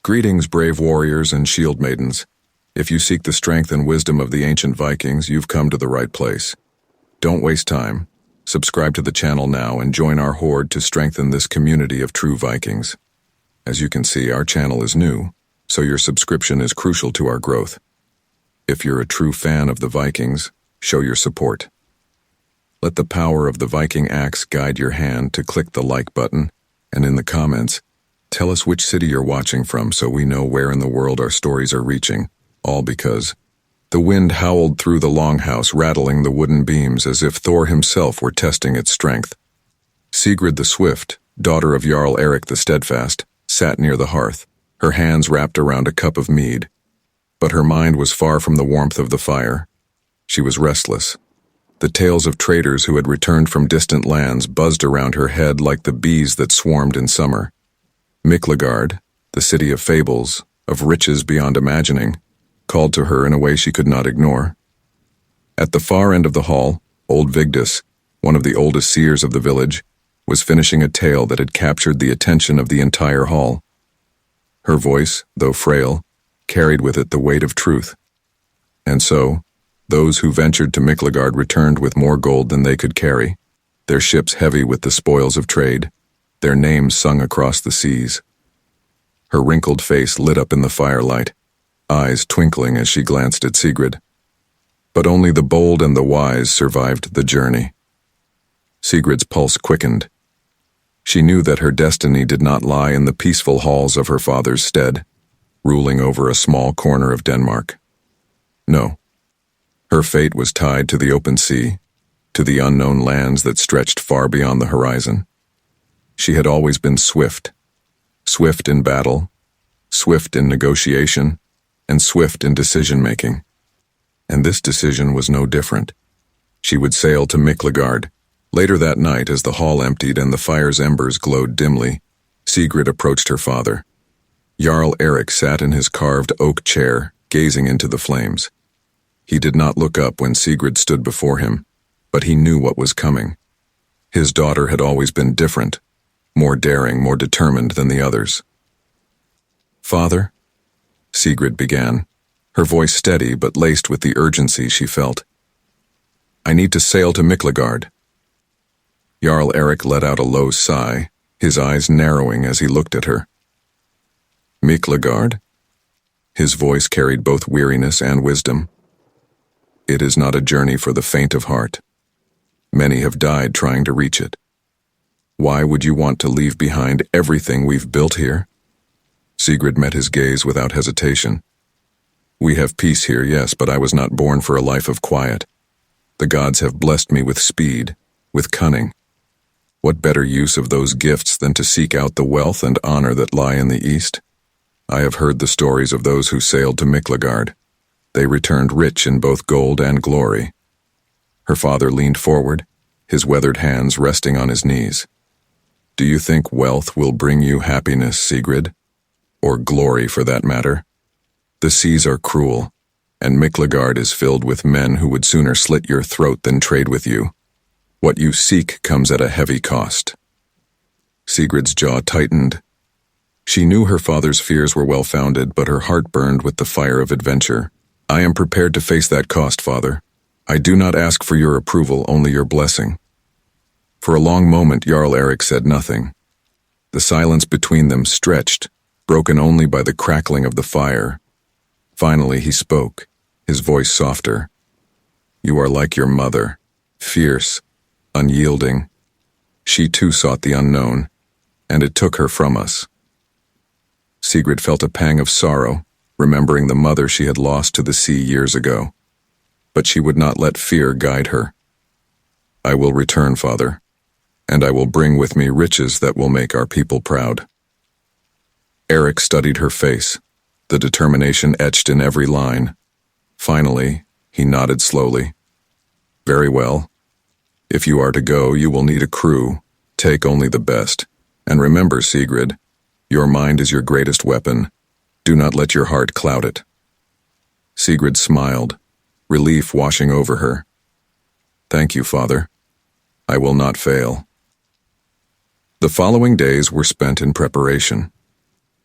Greetings, brave warriors and shield maidens. If you seek the strength and wisdom of the ancient Vikings, you've come to the right place. Don't waste time. Subscribe to the channel now and join our horde to strengthen this community of true Vikings. As you can see, our channel is new, so your subscription is crucial to our growth. If you're a true fan of the Vikings, show your support. Let the power of the Viking axe guide your hand to click the like button, and in the comments, tell us which city you're watching from so we know where in the world our stories are reaching, all because the wind howled through the longhouse, rattling the wooden beams as if Thor himself were testing its strength. Sigrid the Swift, daughter of Jarl Erik the Steadfast, sat near the hearth, her hands wrapped around a cup of mead. But her mind was far from the warmth of the fire. She was restless. The tales of traders who had returned from distant lands buzzed around her head like the bees that swarmed in summer. Miklagard, the city of fables, of riches beyond imagining, called to her in a way she could not ignore. At the far end of the hall, old Vigdis, one of the oldest seers of the village, was finishing a tale that had captured the attention of the entire hall. Her voice, though frail, carried with it the weight of truth. And so, those who ventured to Miklagard returned with more gold than they could carry, their ships heavy with the spoils of trade, their names sung across the seas. Her wrinkled face lit up in the firelight, eyes twinkling as she glanced at Sigrid. But only the bold and the wise survived the journey. Sigrid's pulse quickened. She knew that her destiny did not lie in the peaceful halls of her father's stead, ruling over a small corner of Denmark. No. Her fate was tied to the open sea, to the unknown lands that stretched far beyond the horizon. She had always been swift. Swift in battle, swift in negotiation, and swift in decision-making. And this decision was no different. She would sail to Miklagard. Later that night, as the hall emptied and the fire's embers glowed dimly, Sigrid approached her father. Jarl Erik sat in his carved oak chair, gazing into the flames. He did not look up when Sigrid stood before him, but he knew what was coming. His daughter had always been different, more daring, more determined than the others. "Father," Sigrid began, her voice steady but laced with the urgency she felt. "I need to sail to Miklagard." Jarl Erik let out a low sigh, his eyes narrowing as he looked at her. "Miklagard?" His voice carried both weariness and wisdom. "It is not a journey for the faint of heart. Many have died trying to reach it. Why would you want to leave behind everything we've built here?" Sigrid met his gaze without hesitation. "We have peace here, yes, but I was not born for a life of quiet. The gods have blessed me with speed, with cunning. What better use of those gifts than to seek out the wealth and honor that lie in the east? I have heard the stories of those who sailed to Miklagard. They returned rich in both gold and glory." Her father leaned forward, his weathered hands resting on his knees. "Do you think wealth will bring you happiness, Sigrid? Or glory, for that matter? The seas are cruel, and Miklagard is filled with men who would sooner slit your throat than trade with you. What you seek comes at a heavy cost." Sigrid's jaw tightened. She knew her father's fears were well-founded, but her heart burned with the fire of adventure. "I am prepared to face that cost, Father. I do not ask for your approval, only your blessing." For a long moment, Jarl Erik said nothing. The silence between them stretched, broken only by the crackling of the fire. Finally, he spoke, his voice softer. "You are like your mother, fierce, unyielding. She too sought the unknown, and it took her from us." Sigrid felt a pang of sorrow, remembering the mother she had lost to the sea years ago. But she would not let fear guide her. "I will return, Father, and I will bring with me riches that will make our people proud." Erik studied her face, the determination etched in every line. Finally, he nodded slowly. "Very well. If you are to go, you will need a crew. Take only the best. And remember, Sigrid, your mind is your greatest weapon. Do not let your heart cloud it." Sigrid smiled, relief washing over her. "Thank you, Father. I will not fail." The following days were spent in preparation.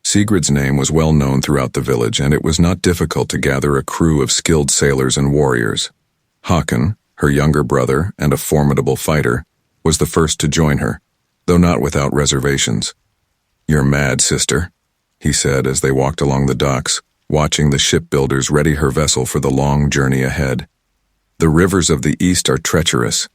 Sigrid's name was well known throughout the village, and it was not difficult to gather a crew of skilled sailors and warriors. Håkon, her younger brother and a formidable fighter, was the first to join her, though not without reservations. "You're mad, sister," he said as they walked along the docks, watching the shipbuilders ready her vessel for the long journey ahead. "The rivers of the east are treacherous.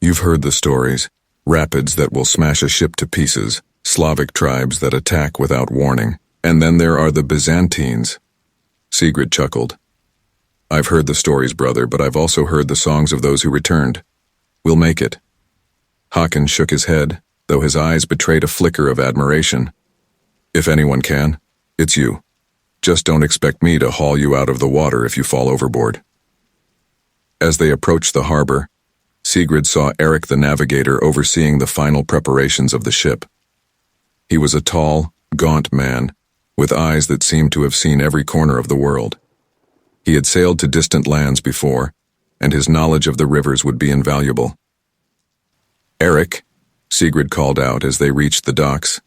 You've heard the stories. Rapids that will smash a ship to pieces, Slavic tribes that attack without warning, and then there are the Byzantines." Sigrid chuckled. "I've heard the stories, brother, but I've also heard the songs of those who returned. We'll make it." Håkon shook his head, though his eyes betrayed a flicker of admiration. "If anyone can, it's you. Just don't expect me to haul you out of the water if you fall overboard." As they approached the harbor, Sigrid saw Eric the navigator overseeing the final preparations of the ship. He was a tall, gaunt man, with eyes that seemed to have seen every corner of the world. He had sailed to distant lands before, and his knowledge of the rivers would be invaluable. "Eric," Sigrid called out as they reached the docks,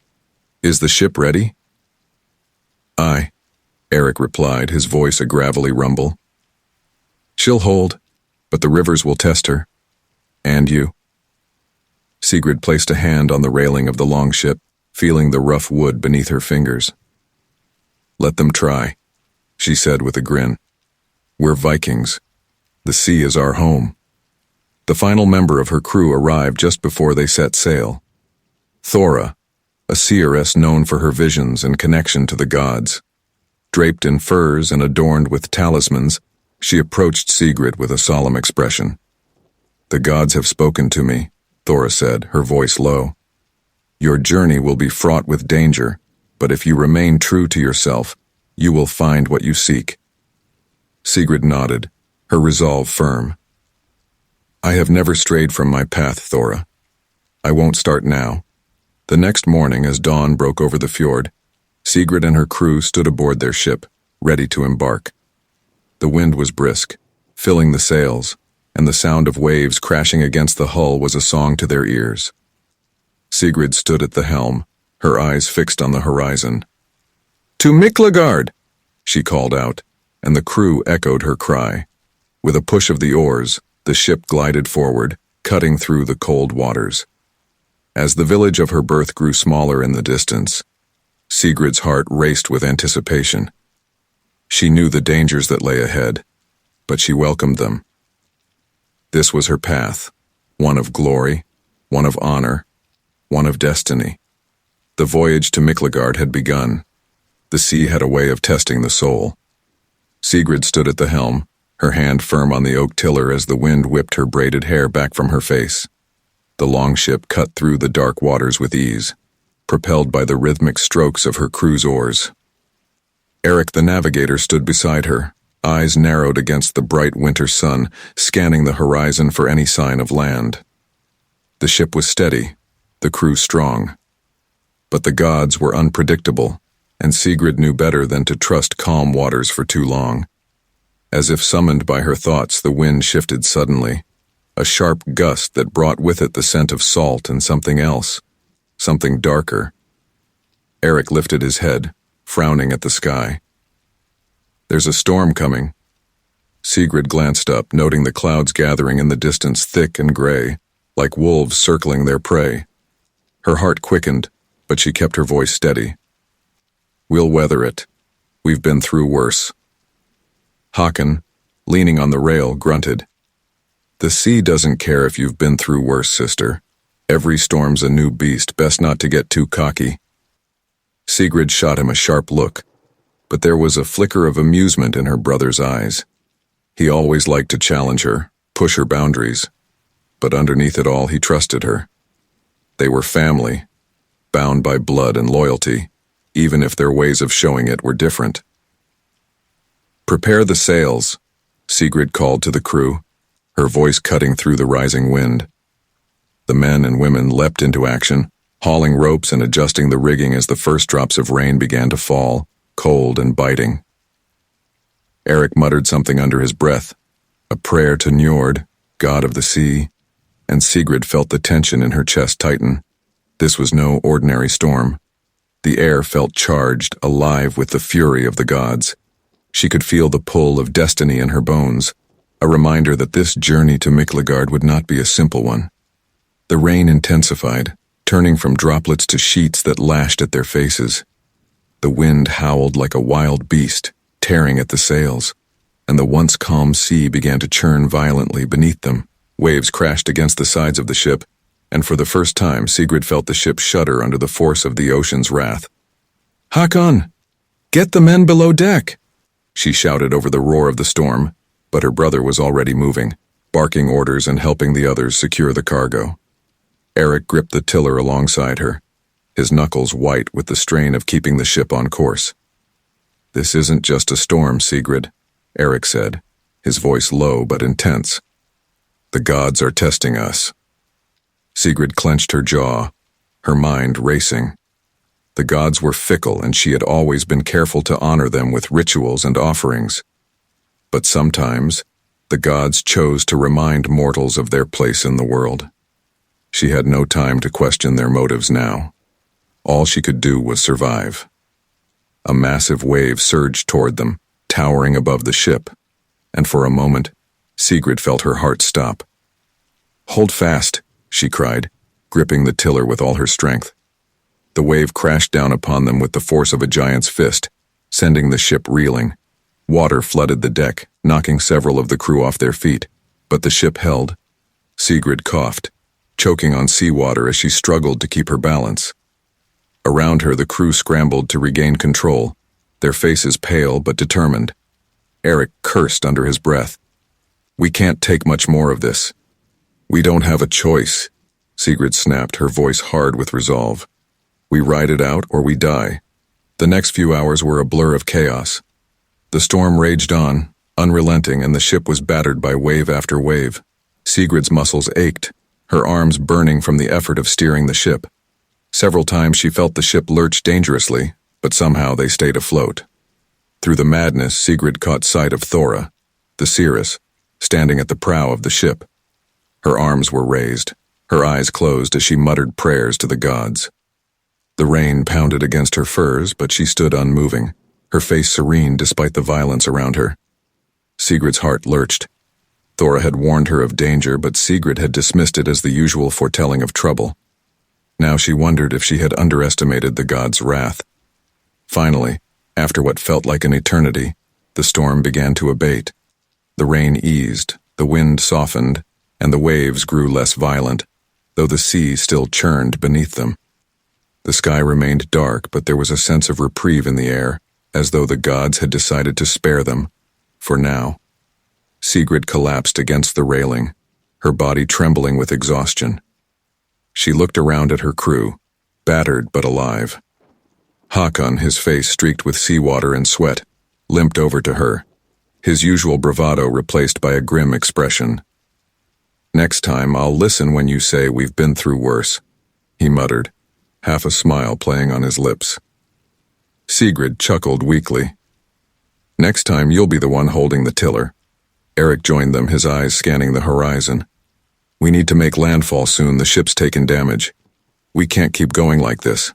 "is the ship ready?" "Aye," Eric replied, his voice a gravelly rumble. "She'll hold, but the rivers will test her. And you." Sigrid placed a hand on the railing of the longship, feeling the rough wood beneath her fingers. "Let them try," she said with a grin. "We're Vikings. The sea is our home." The final member of her crew arrived just before they set sail. Thora, a seeress known for her visions and connection to the gods. Draped in furs and adorned with talismans, she approached Sigrid with a solemn expression. "The gods have spoken to me," Thora said, her voice low. "Your journey will be fraught with danger, but if you remain true to yourself, you will find what you seek." Sigrid nodded, her resolve firm. "I have never strayed from my path, Thora. I won't start now." The next morning, as dawn broke over the fjord, Sigrid and her crew stood aboard their ship, ready to embark. The wind was brisk, filling the sails, and the sound of waves crashing against the hull was a song to their ears. Sigrid stood at the helm, her eyes fixed on the horizon. "To Miklagard!" she called out, and the crew echoed her cry. With a push of the oars, the ship glided forward, cutting through the cold waters. As the village of her birth grew smaller in the distance, Sigrid's heart raced with anticipation. She knew the dangers that lay ahead, but she welcomed them. This was her path, one of glory, one of honor, one of destiny. The voyage to Miklagard had begun. The sea had a way of testing the soul. Sigrid stood at the helm, her hand firm on the oak tiller as the wind whipped her braided hair back from her face. The longship cut through the dark waters with ease, propelled by the rhythmic strokes of her crew's oars. Eric the navigator stood beside her, eyes narrowed against the bright winter sun, scanning the horizon for any sign of land. The ship was steady, the crew strong. But the gods were unpredictable, and Sigrid knew better than to trust calm waters for too long. As if summoned by her thoughts, the wind shifted suddenly, a sharp gust that brought with it the scent of salt and something else, something darker. Eric lifted his head, frowning at the sky. "There's a storm coming." Sigrid glanced up, noting the clouds gathering in the distance, thick and gray, like wolves circling their prey. Her heart quickened, but she kept her voice steady. "We'll weather it. We've been through worse." Håkon, leaning on the rail, grunted. "The sea doesn't care if you've been through worse, sister. Every storm's a new beast, best not to get too cocky." Sigrid shot him a sharp look, but there was a flicker of amusement in her brother's eyes. He always liked to challenge her, push her boundaries, but underneath it all he trusted her. They were family, bound by blood and loyalty, even if their ways of showing it were different. "Prepare the sails," Sigrid called to the crew, her voice cutting through the rising wind. The men and women leapt into action, hauling ropes and adjusting the rigging as the first drops of rain began to fall, cold and biting. Eric muttered something under his breath, a prayer to Njord, god of the sea, and Sigrid felt the tension in her chest tighten. This was no ordinary storm. The air felt charged, alive with the fury of the gods. She could feel the pull of destiny in her bones, a reminder that this journey to Miklagard would not be a simple one. The rain intensified, turning from droplets to sheets that lashed at their faces. The wind howled like a wild beast, tearing at the sails, and the once calm sea began to churn violently beneath them. Waves crashed against the sides of the ship, and for the first time Sigrid felt the ship shudder under the force of the ocean's wrath. "Hakon! Get the men below deck!" she shouted over the roar of the storm, but her brother was already moving, barking orders and helping the others secure the cargo. Eric gripped the tiller alongside her, his knuckles white with the strain of keeping the ship on course. "This isn't just a storm, Sigrid," Eric said, his voice low but intense. "The gods are testing us." Sigrid clenched her jaw, her mind racing. The gods were fickle, and she had always been careful to honor them with rituals and offerings. But sometimes, the gods chose to remind mortals of their place in the world. She had no time to question their motives now. All she could do was survive. A massive wave surged toward them, towering above the ship, and for a moment, Sigrid felt her heart stop. "Hold fast," she cried, gripping the tiller with all her strength. The wave crashed down upon them with the force of a giant's fist, sending the ship reeling. Water flooded the deck, knocking several of the crew off their feet, but the ship held. Sigrid coughed, choking on seawater as she struggled to keep her balance. Around her, the crew scrambled to regain control, their faces pale but determined. Eric cursed under his breath. "We can't take much more of this." "We don't have a choice," Sigrid snapped, her voice hard with resolve. "We ride it out or we die." The next few hours were a blur of chaos. The storm raged on, unrelenting, and the ship was battered by wave after wave. Sigrid's muscles ached, her arms burning from the effort of steering the ship. Several times she felt the ship lurch dangerously, but somehow they stayed afloat. Through the madness, Sigrid caught sight of Thora, the seeress, standing at the prow of the ship. Her arms were raised, her eyes closed as she muttered prayers to the gods. The rain pounded against her furs, but she stood unmoving, her face serene despite the violence around her. Sigrid's heart lurched. Thora had warned her of danger, but Sigrid had dismissed it as the usual foretelling of trouble. Now she wondered if she had underestimated the gods' wrath. Finally, after what felt like an eternity, the storm began to abate. The rain eased, the wind softened, and the waves grew less violent, though the sea still churned beneath them. The sky remained dark, but there was a sense of reprieve in the air, as though the gods had decided to spare them, for now. Sigrid collapsed against the railing, her body trembling with exhaustion. She looked around at her crew, battered but alive. Hakon, his face streaked with seawater and sweat, limped over to her, his usual bravado replaced by a grim expression. "Next time, I'll listen when you say we've been through worse," he muttered, half a smile playing on his lips. Sigrid chuckled weakly. "Next time, you'll be the one holding the tiller." Eric joined them, his eyes scanning the horizon. "We need to make landfall soon, the ship's taken damage. We can't keep going like this."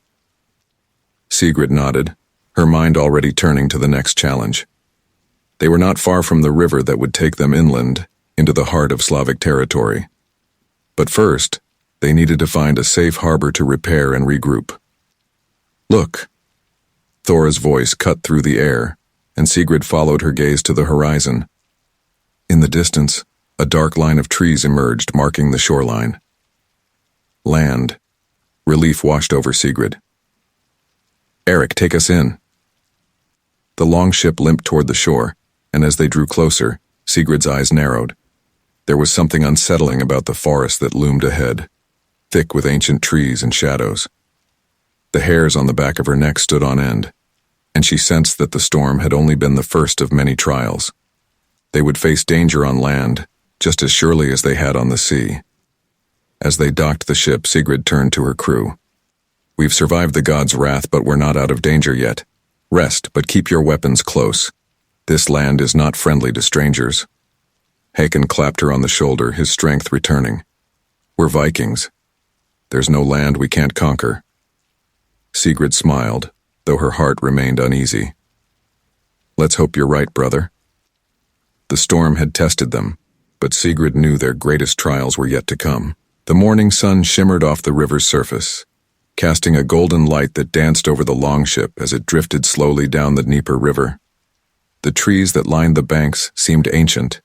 Sigrid nodded, her mind already turning to the next challenge. They were not far from the river that would take them inland, into the heart of Slavic territory. But first, they needed to find a safe harbor to repair and regroup. "Look." Thora's voice cut through the air, and Sigrid followed her gaze to the horizon. In the distance, a dark line of trees emerged, marking the shoreline. Land. Relief washed over Sigrid. "Eric, take us in." The long ship limped toward the shore, and as they drew closer, Sigrid's eyes narrowed. There was something unsettling about the forest that loomed ahead, thick with ancient trees and shadows. The hairs on the back of her neck stood on end, and she sensed that the storm had only been the first of many trials. They would face danger on land, just as surely as they had on the sea. As they docked the ship, Sigrid turned to her crew. "We've survived the gods' wrath, but we're not out of danger yet. Rest, but keep your weapons close. This land is not friendly to strangers." Hakon clapped her on the shoulder, his strength returning. "We're Vikings. There's no land we can't conquer." Sigrid smiled, though her heart remained uneasy. Let's hope you're right, brother. The storm had tested them, but Sigrid knew their greatest trials were yet to come. The morning sun shimmered off the river's surface, casting a golden light that danced over the longship as it drifted slowly down the Dnieper River. The trees that lined the banks seemed ancient,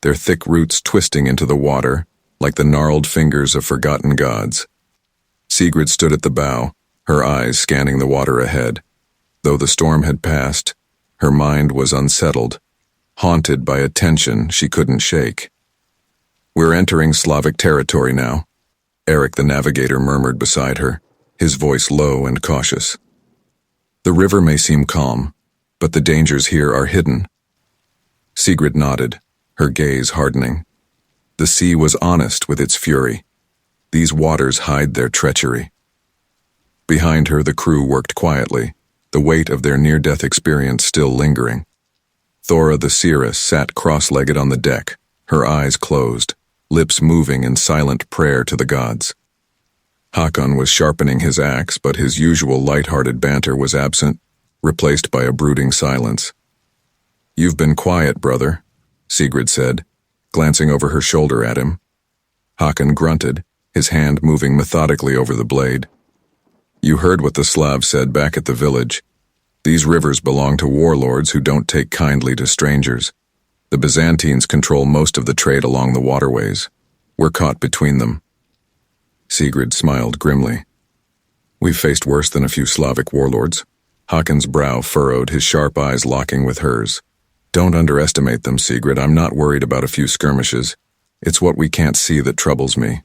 their thick roots twisting into the water like the gnarled fingers of forgotten gods. Sigrid stood at the bow, her eyes scanning the water ahead. Though the storm had passed, her mind was unsettled, haunted by a tension she couldn't shake. We're entering Slavic territory now, Eric the navigator murmured beside her, his voice low and cautious. The river may seem calm, but the dangers here are hidden. Sigrid nodded, her gaze hardening. The sea was honest with its fury. These waters hide their treachery. Behind her, the crew worked quietly, the weight of their near-death experience still lingering. Thora the seeress sat cross-legged on the deck, her eyes closed, lips moving in silent prayer to the gods. Håkon was sharpening his axe, but his usual light-hearted banter was absent, replaced by a brooding silence. You've been quiet, brother, Sigrid said, glancing over her shoulder at him. Håkon grunted, his hand moving methodically over the blade. You heard what the Slav said back at the village. These rivers belong to warlords who don't take kindly to strangers. The Byzantines control most of the trade along the waterways. We're caught between them. Sigrid smiled grimly. We've faced worse than a few Slavic warlords. Håkon's brow furrowed, his sharp eyes locking with hers. Don't underestimate them, Sigrid. I'm not worried about a few skirmishes. It's what we can't see that troubles me.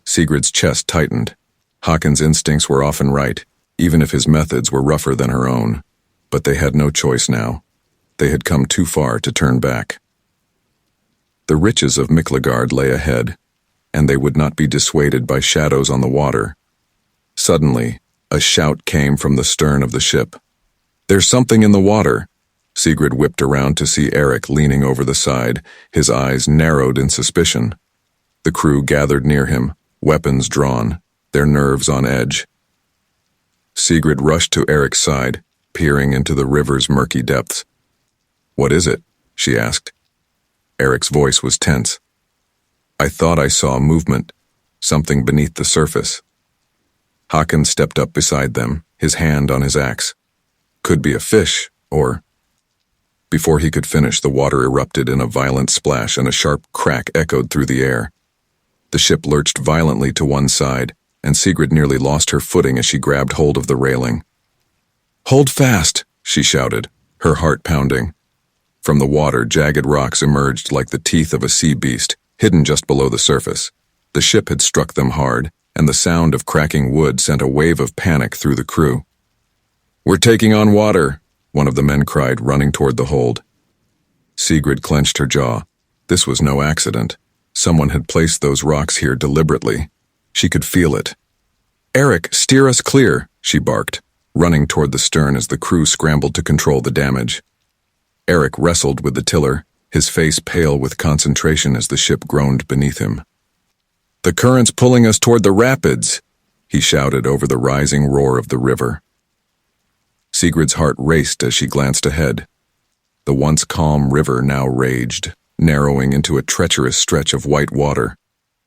Sigrid's chest tightened. Håkon's instincts were often right, even if his methods were rougher than her own. But they had no choice now. They had come too far to turn back. The riches of Miklagard lay ahead, and they would not be dissuaded by shadows on the water. Suddenly, a shout came from the stern of the ship. There's something in the water. Sigrid whipped around to see Eric leaning over the side, his eyes narrowed in suspicion. The crew gathered near him, weapons drawn, their nerves on edge. Sigrid rushed to Eric's side, peering into the river's murky depths. What is it? She asked. Eric's voice was tense. I thought I saw movement, something beneath the surface. Håkon stepped up beside them, his hand on his axe. Could be a fish, or... Before he could finish, the water erupted in a violent splash and a sharp crack echoed through the air. The ship lurched violently to one side, and Sigrid nearly lost her footing as she grabbed hold of the railing. Hold fast, she shouted, her heart pounding. From the water, jagged rocks emerged like the teeth of a sea beast, hidden just below the surface. The ship had struck them hard, and the sound of cracking wood sent a wave of panic through the crew. We're taking on water, one of the men cried, running toward the hold. Sigrid clenched her jaw. This was no accident. Someone had placed those rocks here deliberately. She could feel it. Eric, steer us clear, she barked, running toward the stern as the crew scrambled to control the damage. Eric wrestled with the tiller, his face pale with concentration as the ship groaned beneath him. The current's pulling us toward the rapids, he shouted over the rising roar of the river. Sigrid's heart raced as she glanced ahead. The once calm river now raged, narrowing into a treacherous stretch of white water,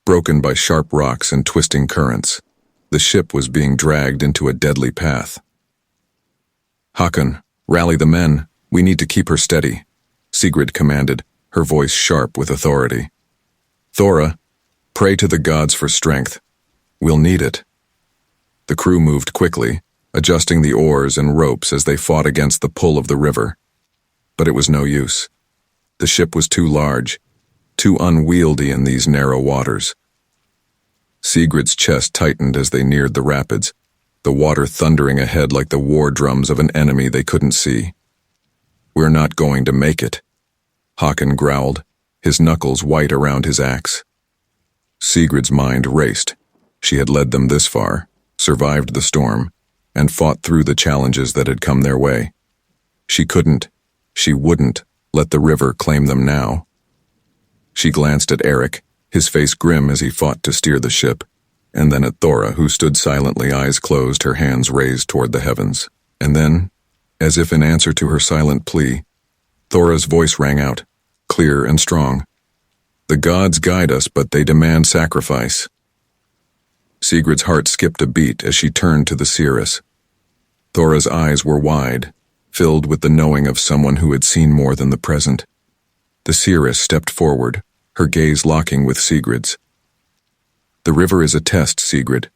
broken by sharp rocks and twisting currents. The ship was being dragged into a deadly path. Håkon, rally the men. We need to keep her steady, Sigrid commanded, her voice sharp with authority. Thora, pray to the gods for strength. We'll need it. The crew moved quickly, adjusting the oars and ropes as they fought against the pull of the river. But it was no use. The ship was too large, too unwieldy in these narrow waters. Sigrid's chest tightened as they neared the rapids, the water thundering ahead like the war drums of an enemy they couldn't see. We're not going to make it, Håkon growled, his knuckles white around his axe. Sigrid's mind raced. She had led them this far, survived the storm, and fought through the challenges that had come their way. She wouldn't let the river claim them now. She glanced at Eric, his face grim as he fought to steer the ship. and then at Thora, who stood silently, eyes closed, her hands raised toward the heavens. And then, as if in answer to her silent plea, Thora's voice rang out, clear and strong. "The gods guide us, but they demand sacrifice." Sigrid's heart skipped a beat as she turned to the seeress. Thora's eyes were wide, filled with the knowing of someone who had seen more than the present. The seeress stepped forward, her gaze locking with Sigrid's. "The river is a test, Sigrid,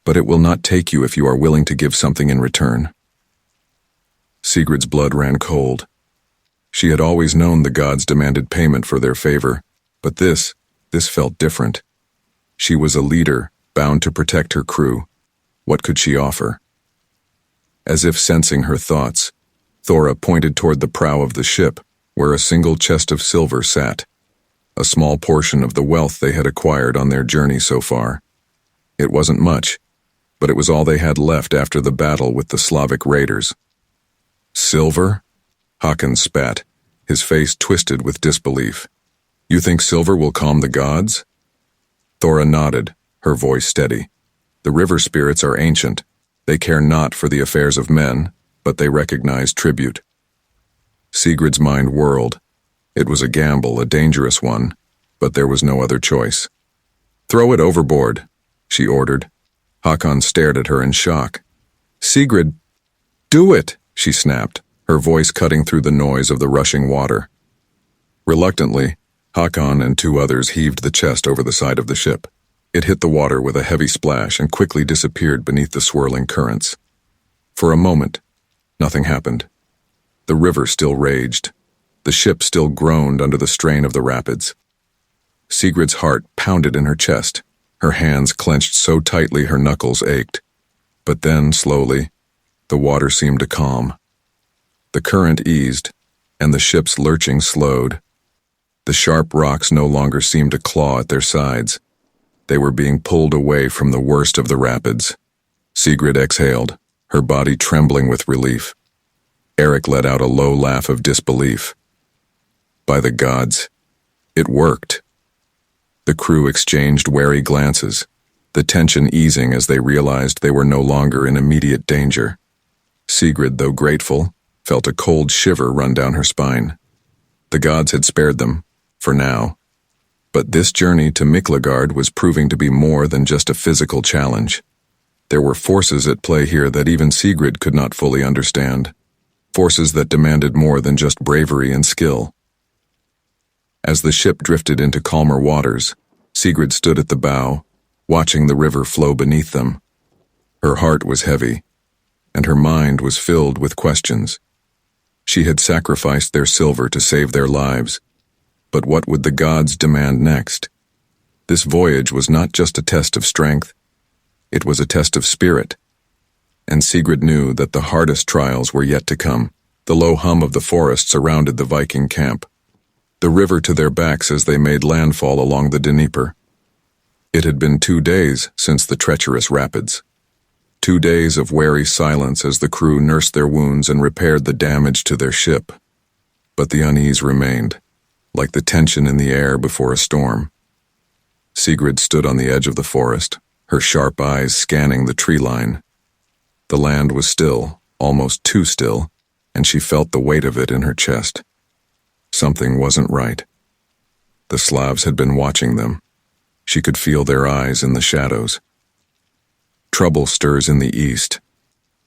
but it will not take you if you are willing to give something in return." Sigrid's blood ran cold. She had always known the gods demanded payment for their favor, but this felt different. She was a leader, bound to protect her crew. What could she offer? As if sensing her thoughts, Thora pointed toward the prow of the ship, where a single chest of silver sat, a small portion of the wealth they had acquired on their journey so far. It wasn't much, but it was all they had left after the battle with the Slavic raiders. "Silver?" Håkon spat, his face twisted with disbelief. "You think silver will calm the gods?" Thora nodded, her voice steady. "The river spirits are ancient. They care not for the affairs of men, but they recognize tribute." Sigrid's mind whirled. It was a gamble, a dangerous one, but there was no other choice. "Throw it overboard," she ordered. Håkon stared at her in shock. "Sigrid, do it!" she snapped, her voice cutting through the noise of the rushing water. Reluctantly, Håkon and two others heaved the chest over the side of the ship. It hit the water with a heavy splash and quickly disappeared beneath the swirling currents. For a moment, nothing happened. The river still raged. The ship still groaned under the strain of the rapids. Sigrid's heart pounded in her chest, her hands clenched so tightly her knuckles ached. But then, slowly, the water seemed to calm. The current eased, and the ship's lurching slowed. The sharp rocks no longer seemed to claw at their sides. They were being pulled away from the worst of the rapids. Sigrid exhaled, her body trembling with relief. Eric let out a low laugh of disbelief. By the gods, it worked. The crew exchanged wary glances, the tension easing as they realized they were no longer in immediate danger. Sigrid, though grateful, felt a cold shiver run down her spine. The gods had spared them, for now. But this journey to Miklagard was proving to be more than just a physical challenge. There were forces at play here that even Sigrid could not fully understand. Forces that demanded more than just bravery and skill. As the ship drifted into calmer waters, Sigrid stood at the bow, watching the river flow beneath them. Her heart was heavy, and her mind was filled with questions. She had sacrificed their silver to save their lives, but what would the gods demand next? This voyage was not just a test of strength, it was a test of spirit. And Sigrid knew that the hardest trials were yet to come. The low hum of the forest surrounded the Viking camp, the river to their backs as they made landfall along the Dnieper. It had been 2 days since the treacherous rapids. 2 days of wary silence as the crew nursed their wounds and repaired the damage to their ship. But the unease remained, like the tension in the air before a storm. Sigrid stood on the edge of the forest, her sharp eyes scanning the tree line. The land was still, almost too still, and she felt the weight of it in her chest. Something wasn't right. The Slavs had been watching them. She could feel their eyes in the shadows. "Trouble stirs in the east,"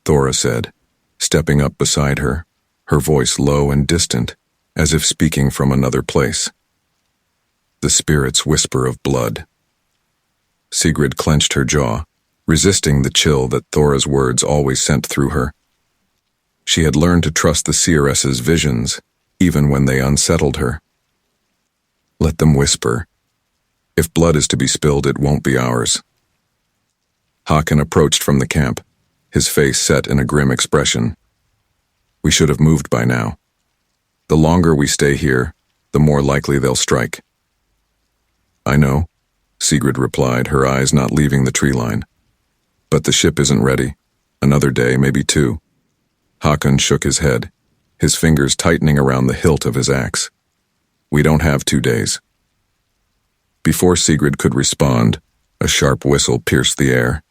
Thora said, stepping up beside her, her voice low and distant, as if speaking from another place. The spirit's whisper of blood. Sigrid clenched her jaw, resisting the chill that Thora's words always sent through her. She had learned to trust the seeress's visions, even when they unsettled her. Let them whisper. If blood is to be spilled, it won't be ours. Håkon approached from the camp, his face set in a grim expression. We should have moved by now. The longer we stay here, the more likely they'll strike. I know, Sigrid replied, her eyes not leaving the tree line. But the ship isn't ready. Another day, maybe 2. Håkon shook his head, his fingers tightening around the hilt of his axe. We don't have 2 days. Before Sigrid could respond, A sharp whistle pierced the air.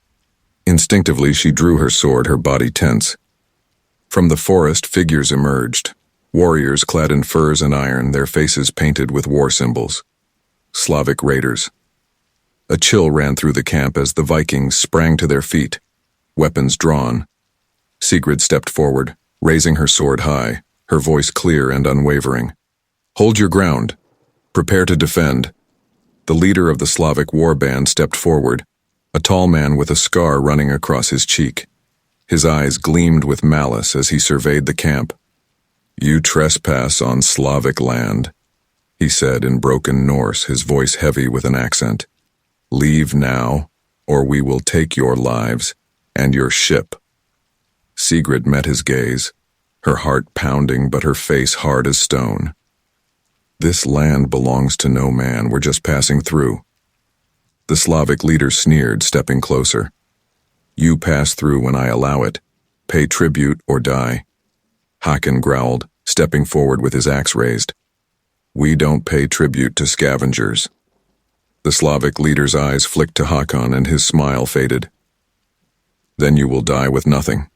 Instinctively, she drew her sword, her body tense. From the forest, figures emerged. Warriors clad in furs and iron, their faces painted with war symbols. Slavic raiders. A chill ran through the camp as the Vikings sprang to their feet, weapons drawn. Sigrid stepped forward, raising her sword high, her voice clear and unwavering. "Hold your ground. Prepare to defend." The leader of the Slavic war band stepped forward, a tall man with a scar running across his cheek. His eyes gleamed with malice as he surveyed the camp. "You trespass on Slavic land," he said in broken Norse, his voice heavy with an accent. "Leave now, or we will take your lives and your ship." Sigrid met his gaze, her heart pounding but her face hard as stone. "This land belongs to no man, we're just passing through." The Slavic leader sneered, stepping closer. "You pass through when I allow it. Pay tribute or die." Håkon growled, stepping forward with his axe raised. "We don't pay tribute to scavengers." The Slavic leader's eyes flicked to Håkon and his smile faded. "Then you will die with nothing."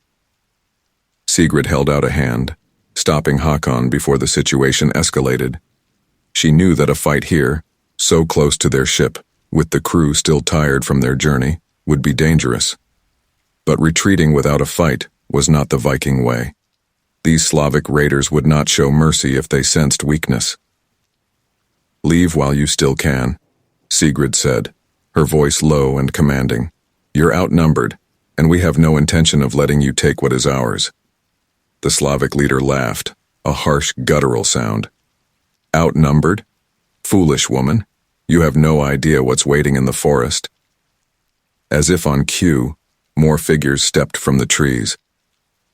Sigrid held out a hand, stopping Håkon before the situation escalated. She knew that a fight here, so close to their ship, with the crew still tired from their journey, would be dangerous. But retreating without a fight was not the Viking way. These Slavic raiders would not show mercy if they sensed weakness. "Leave while you still can," Sigrid said, her voice low and commanding. "You're outnumbered, and we have no intention of letting you take what is ours." The Slavic leader laughed, a harsh guttural sound. "Outnumbered? Foolish woman, you have no idea what's waiting in the forest." As if on cue, more figures stepped from the trees.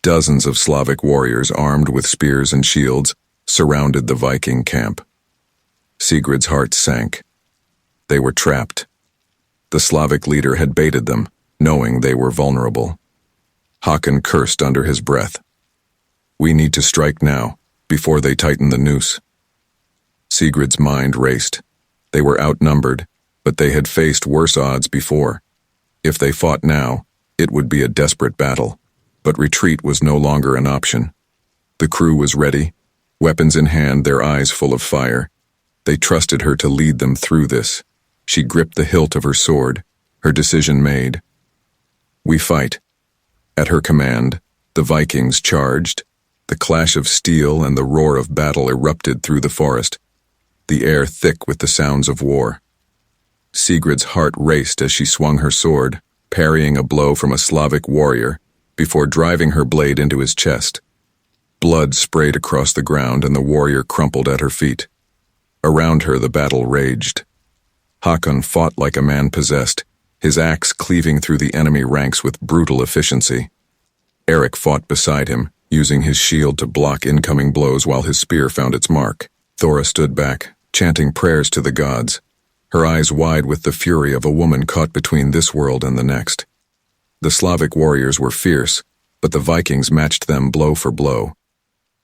Dozens of Slavic warriors armed with spears and shields surrounded the Viking camp. Sigrid's heart sank. They were trapped. The Slavic leader had baited them, knowing they were vulnerable. Håkon cursed under his breath. "We need to strike now, before they tighten the noose." Sigrid's mind raced. They were outnumbered, but they had faced worse odds before. If they fought now, it would be a desperate battle, but retreat was no longer an option. The crew was ready, weapons in hand, their eyes full of fire. They trusted her to lead them through this. She gripped the hilt of her sword, her decision made. "We fight." At her command, the Vikings charged. The clash of steel and the roar of battle erupted through the forest, the air thick with the sounds of war. Sigrid's heart raced as she swung her sword, parrying a blow from a Slavic warrior, before driving her blade into his chest. Blood sprayed across the ground and the warrior crumpled at her feet. Around her the battle raged. Håkon fought like a man possessed, his axe cleaving through the enemy ranks with brutal efficiency. Eric fought beside him, using his shield to block incoming blows while his spear found its mark. Thora stood back, chanting prayers to the gods, her eyes wide with the fury of a woman caught between this world and the next. The Slavic warriors were fierce, but the Vikings matched them blow for blow.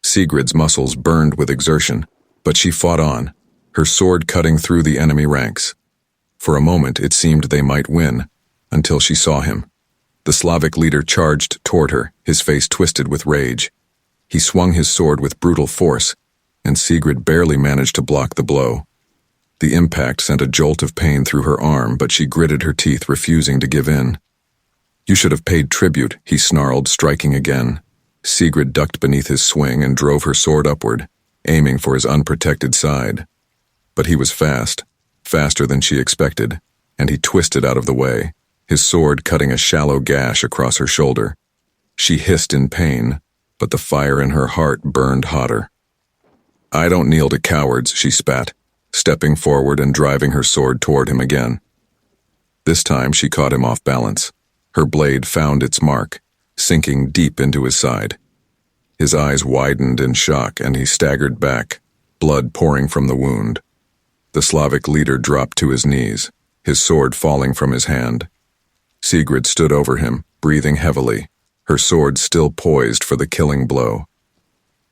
Sigrid's muscles burned with exertion, but she fought on, her sword cutting through the enemy ranks. For a moment it seemed they might win, until she saw him. The Slavic leader charged toward her, his face twisted with rage. He swung his sword with brutal force, and Sigrid barely managed to block the blow. The impact sent a jolt of pain through her arm, but she gritted her teeth, refusing to give in. "You should have paid tribute," he snarled, striking again. Sigrid ducked beneath his swing and drove her sword upward, aiming for his unprotected side. But he was fast, faster than she expected, and he twisted out of the way, his sword cutting a shallow gash across her shoulder. She hissed in pain, but the fire in her heart burned hotter. "I don't kneel to cowards," she spat, stepping forward and driving her sword toward him again. This time she caught him off balance. Her blade found its mark, sinking deep into his side. His eyes widened in shock and he staggered back, blood pouring from the wound. The Slavic leader dropped to his knees, his sword falling from his hand. Sigrid stood over him, breathing heavily, her sword still poised for the killing blow.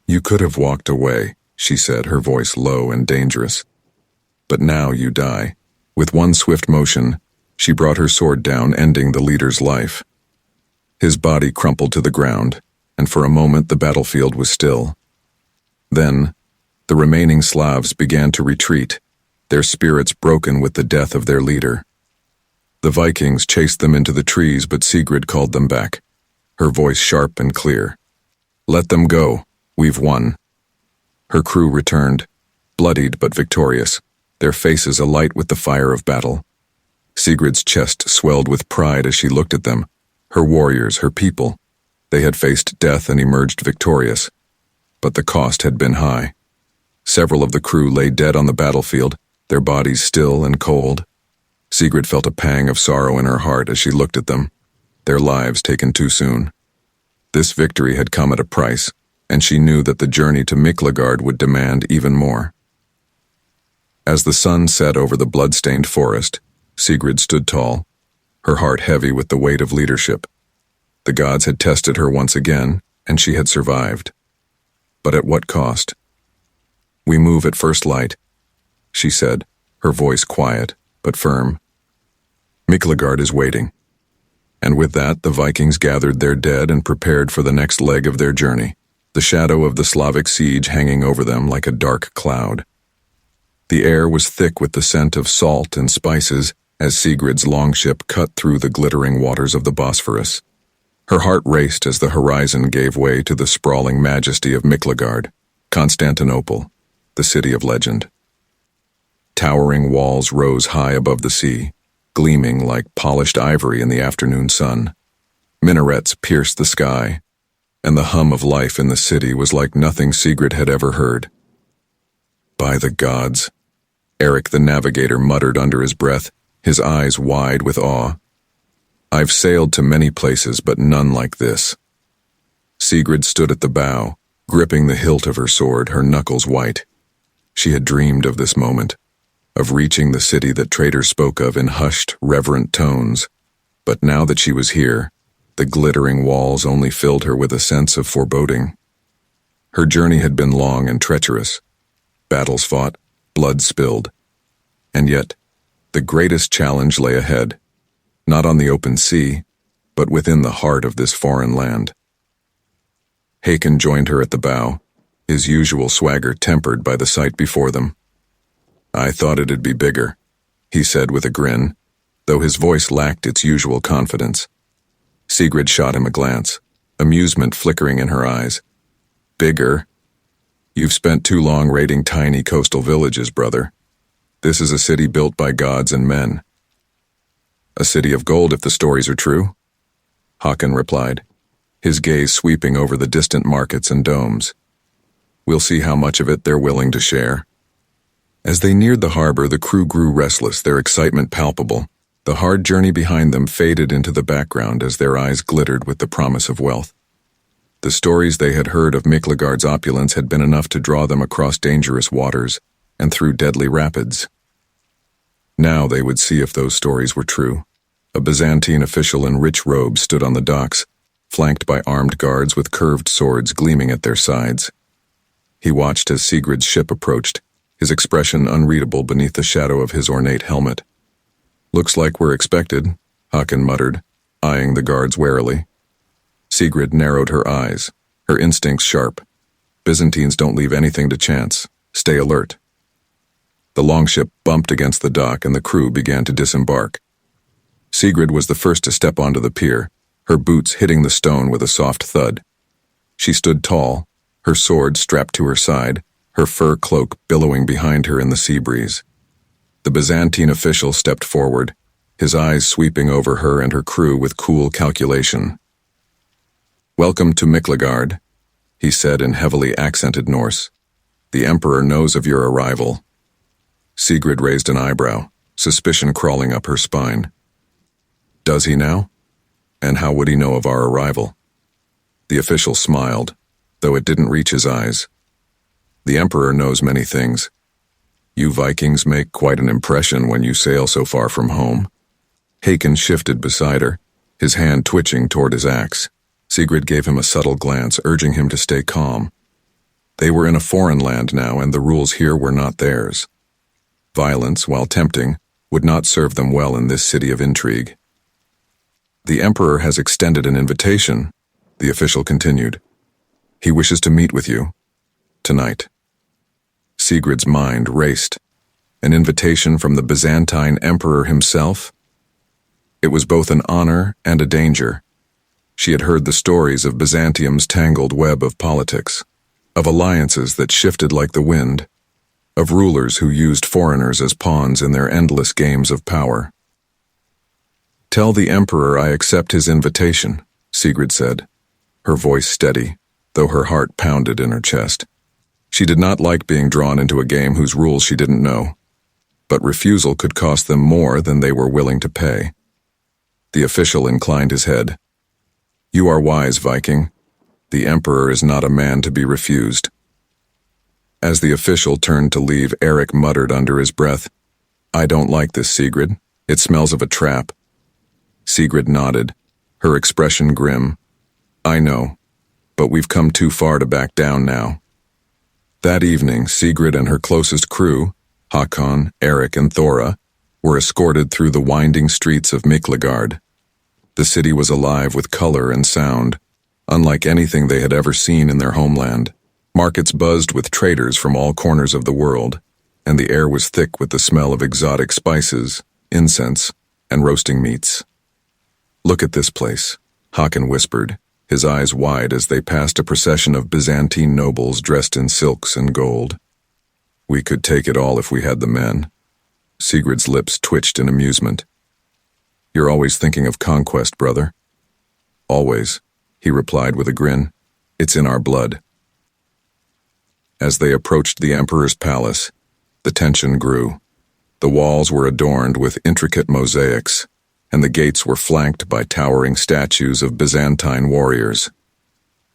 "You could have walked away," she said, her voice low and dangerous. "But now you die." With one swift motion, She brought her sword down, ending the leader's life. His body crumpled to the ground, and for a moment the battlefield was still. Then, the remaining Slavs began to retreat, their spirits broken with the death of their leader. The Vikings chased them into the trees, but Sigrid called them back, her voice sharp and clear. "Let them go. We've won." Her crew returned, bloodied but victorious, their faces alight with the fire of battle. Sigrid's chest swelled with pride as she looked at them, her warriors, her people. They had faced death and emerged victorious, but the cost had been high. Several of the crew lay dead on the battlefield, their bodies still and cold. Sigrid felt a pang of sorrow in her heart as she looked at them, their lives taken too soon. This victory had come at a price, and she knew that the journey to Miklagard would demand even more. As the sun set over the blood-stained forest, Sigrid stood tall, her heart heavy with the weight of leadership. The gods had tested her once again, and she had survived. But at what cost? "We move at first light," she said, her voice quiet but firm. "Miklagard is waiting." And with that, the Vikings gathered their dead and prepared for the next leg of their journey, the shadow of the Slavic siege hanging over them like a dark cloud. The air was thick with the scent of salt and spices as Sigrid's longship cut through the glittering waters of the Bosphorus. Her heart raced as the horizon gave way to the sprawling majesty of Miklagard, Constantinople, the city of legend. Towering walls rose high above the sea, gleaming like polished ivory in the afternoon sun. Minarets pierced the sky, and the hum of life in the city was like nothing Sigrid had ever heard. "By the gods," Eric the navigator muttered under his breath, his eyes wide with awe. "I've sailed to many places, but none like this." Sigrid stood at the bow, gripping the hilt of her sword, her knuckles white. She had dreamed of this moment, of reaching the city that traders spoke of in hushed, reverent tones. But now that she was here, the glittering walls only filled her with a sense of foreboding. Her journey had been long and treacherous. Battles fought, blood spilled. And yet, the greatest challenge lay ahead, not on the open sea, but within the heart of this foreign land. Hakon joined her at the bow, his usual swagger tempered by the sight before them. "I thought it'd be bigger," he said with a grin, though his voice lacked its usual confidence. Sigrid shot him a glance, amusement flickering in her eyes. "Bigger? You've spent too long raiding tiny coastal villages, brother. This is a city built by gods and men." "A city of gold if the stories are true," Hakon replied, his gaze sweeping over the distant markets and domes. "We'll see how much of it they're willing to share." As they neared the harbor, the crew grew restless, their excitement palpable. The hard journey behind them faded into the background as their eyes glittered with the promise of wealth. The stories they had heard of Miklagard's opulence had been enough to draw them across dangerous waters and through deadly rapids. Now they would see if those stories were true. A Byzantine official in rich robes stood on the docks, flanked by armed guards with curved swords gleaming at their sides. He watched as Sigrid's ship approached, his expression unreadable beneath the shadow of his ornate helmet. "Looks like we're expected," Hakon muttered, eyeing the guards warily. Sigrid narrowed her eyes, her instincts sharp. Byzantines don't leave anything to chance. Stay alert. The longship bumped against the dock and the crew began to disembark. Sigrid was the first to step onto the pier, her boots hitting the stone with a soft thud. She stood tall, her sword strapped to her side, her fur cloak billowing behind her in the sea breeze. The Byzantine official stepped forward, his eyes sweeping over her and her crew with cool calculation. "Welcome to Miklagard," he said in heavily accented Norse. "The Emperor knows of your arrival." Sigrid raised an eyebrow, suspicion crawling up her spine. "Does he now? And how would he know of our arrival?" The official smiled, though it didn't reach his eyes. "The Emperor knows many things. You Vikings make quite an impression when you sail so far from home." Hakon shifted beside her, his hand twitching toward his axe. Sigrid gave him a subtle glance, urging him to stay calm. They were in a foreign land now, and the rules here were not theirs. Violence, while tempting, would not serve them well in this city of intrigue. The Emperor has extended an invitation, the official continued. He wishes to meet with you. Tonight. Sigrid's mind raced. An invitation from the Byzantine Emperor himself? It was both an honor and a danger. She had heard the stories of Byzantium's tangled web of politics, of alliances that shifted like the wind, of rulers who used foreigners as pawns in their endless games of power. Tell the Emperor I accept his invitation, Sigrid said, her voice steady, though her heart pounded in her chest. She did not like being drawn into a game whose rules she didn't know, but refusal could cost them more than they were willing to pay. The official inclined his head. You are wise, Viking. The Emperor is not a man to be refused. As the official turned to leave, Eric muttered under his breath, I don't like this, Sigrid. It smells of a trap. Sigrid nodded, her expression grim. I know, but we've come too far to back down now. That evening, Sigrid and her closest crew, Håkon, Eric, and Thora, were escorted through the winding streets of Miklagard. The city was alive with color and sound, unlike anything they had ever seen in their homeland. Markets buzzed with traders from all corners of the world, and the air was thick with the smell of exotic spices, incense, and roasting meats. Look at this place, Håkon whispered, his eyes wide as they passed a procession of Byzantine nobles dressed in silks and gold. We could take it all if we had the men. Sigrid's lips twitched in amusement. You're always thinking of conquest, brother. Always, he replied with a grin. It's in our blood. As they approached the Emperor's palace, the tension grew. The walls were adorned with intricate mosaics, and the gates were flanked by towering statues of Byzantine warriors.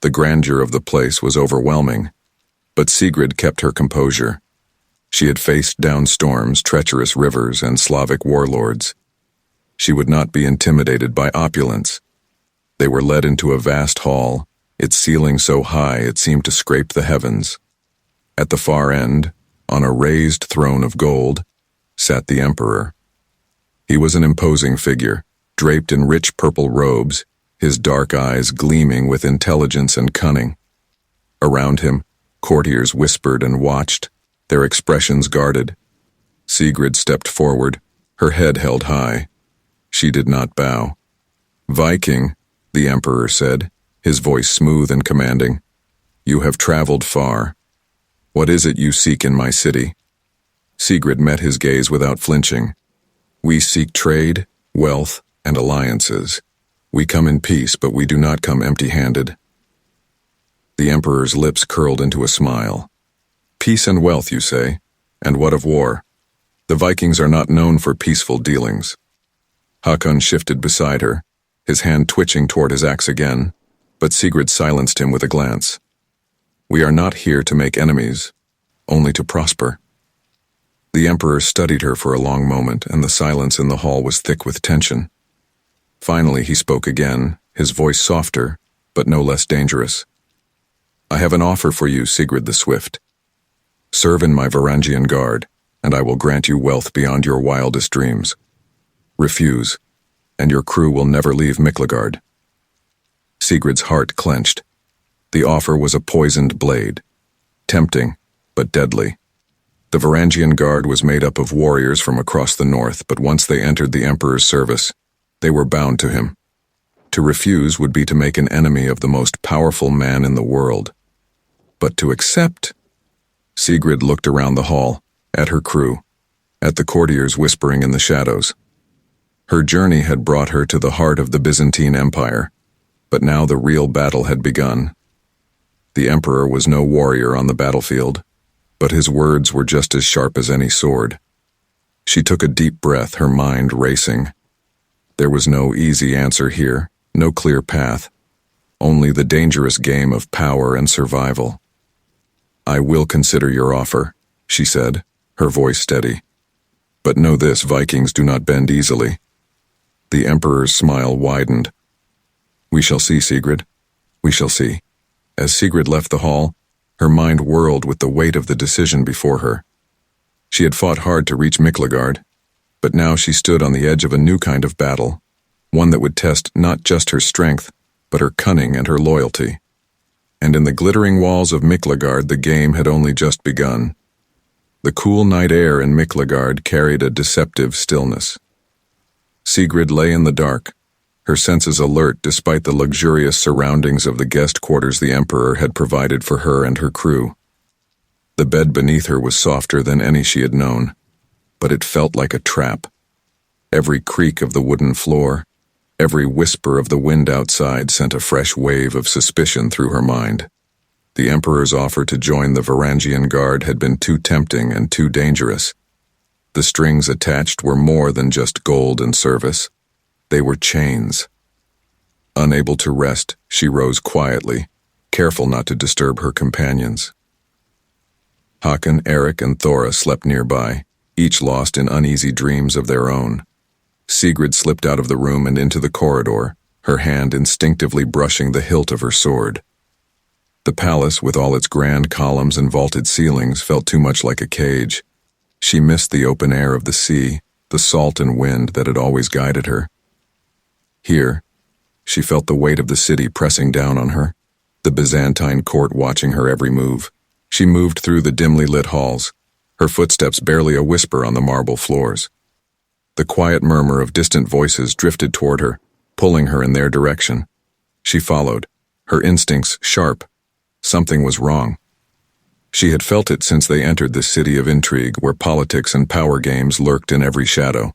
The grandeur of the place was overwhelming, but Sigrid kept her composure. She had faced down storms, treacherous rivers, and Slavic warlords. She would not be intimidated by opulence. They were led into a vast hall, its ceiling so high it seemed to scrape the heavens. At the far end, on a raised throne of gold, sat the Emperor. He was an imposing figure, draped in rich purple robes, his dark eyes gleaming with intelligence and cunning. Around him, courtiers whispered and watched, their expressions guarded. Sigrid stepped forward, her head held high. She did not bow. Viking, the Emperor said, his voice smooth and commanding, you have traveled far. What is it you seek in my city? Sigrid met his gaze without flinching. We seek trade, wealth, and alliances. We come in peace, but we do not come empty-handed. The Emperor's lips curled into a smile. Peace and wealth, you say? And what of war? The Vikings are not known for peaceful dealings. Håkon shifted beside her, his hand twitching toward his axe again, but Sigrid silenced him with a glance. We are not here to make enemies, only to prosper. The Emperor studied her for a long moment, and the silence in the hall was thick with tension. Finally, he spoke again, his voice softer, but no less dangerous. I have an offer for you, Sigrid the Swift. Serve in my Varangian guard, and I will grant you wealth beyond your wildest dreams. Refuse, and your crew will never leave Miklagard. Sigrid's heart clenched. The offer was a poisoned blade, tempting, but deadly. The Varangian Guard was made up of warriors from across the north, but once they entered the Emperor's service, they were bound to him. To refuse would be to make an enemy of the most powerful man in the world. But to accept... Sigrid looked around the hall, at her crew, at the courtiers whispering in the shadows. Her journey had brought her to the heart of the Byzantine Empire, but now the real battle had begun. The Emperor was no warrior on the battlefield, but his words were just as sharp as any sword. She took a deep breath, her mind racing. There was no easy answer here, no clear path, only the dangerous game of power and survival. I will consider your offer, she said, her voice steady. But know this, Vikings do not bend easily. The Emperor's smile widened. We shall see, Sigrid. We shall see. As Sigrid left the hall, her mind whirled with the weight of the decision before her. She had fought hard to reach Miklagard. But now she stood on the edge of a new kind of battle, one that would test not just her strength, but her cunning and her loyalty. And in the glittering walls of Miklagard, the game had only just begun. The cool night air in Miklagard carried a deceptive stillness. Sigrid lay in the dark, her senses alert despite the luxurious surroundings of the guest quarters the Emperor had provided for her and her crew. The bed beneath her was softer than any she had known, but it felt like a trap. Every creak of the wooden floor, every whisper of the wind outside sent a fresh wave of suspicion through her mind. The Emperor's offer to join the Varangian Guard had been too tempting and too dangerous. The strings attached were more than just gold and service. They were chains. Unable to rest, she rose quietly, careful not to disturb her companions. Håkon, Eric, and Thora slept nearby, each lost in uneasy dreams of their own. Sigrid slipped out of the room and into the corridor, her hand instinctively brushing the hilt of her sword. The palace, with all its grand columns and vaulted ceilings, felt too much like a cage. She missed the open air of the sea, the salt and wind that had always guided her. Here, she felt the weight of the city pressing down on her, the Byzantine court watching her every move. She moved through the dimly lit halls, her footsteps barely a whisper on the marble floors. The quiet murmur of distant voices drifted toward her, pulling her in their direction. She followed, her instincts sharp. Something was wrong. She had felt it since they entered this city of intrigue where politics and power games lurked in every shadow.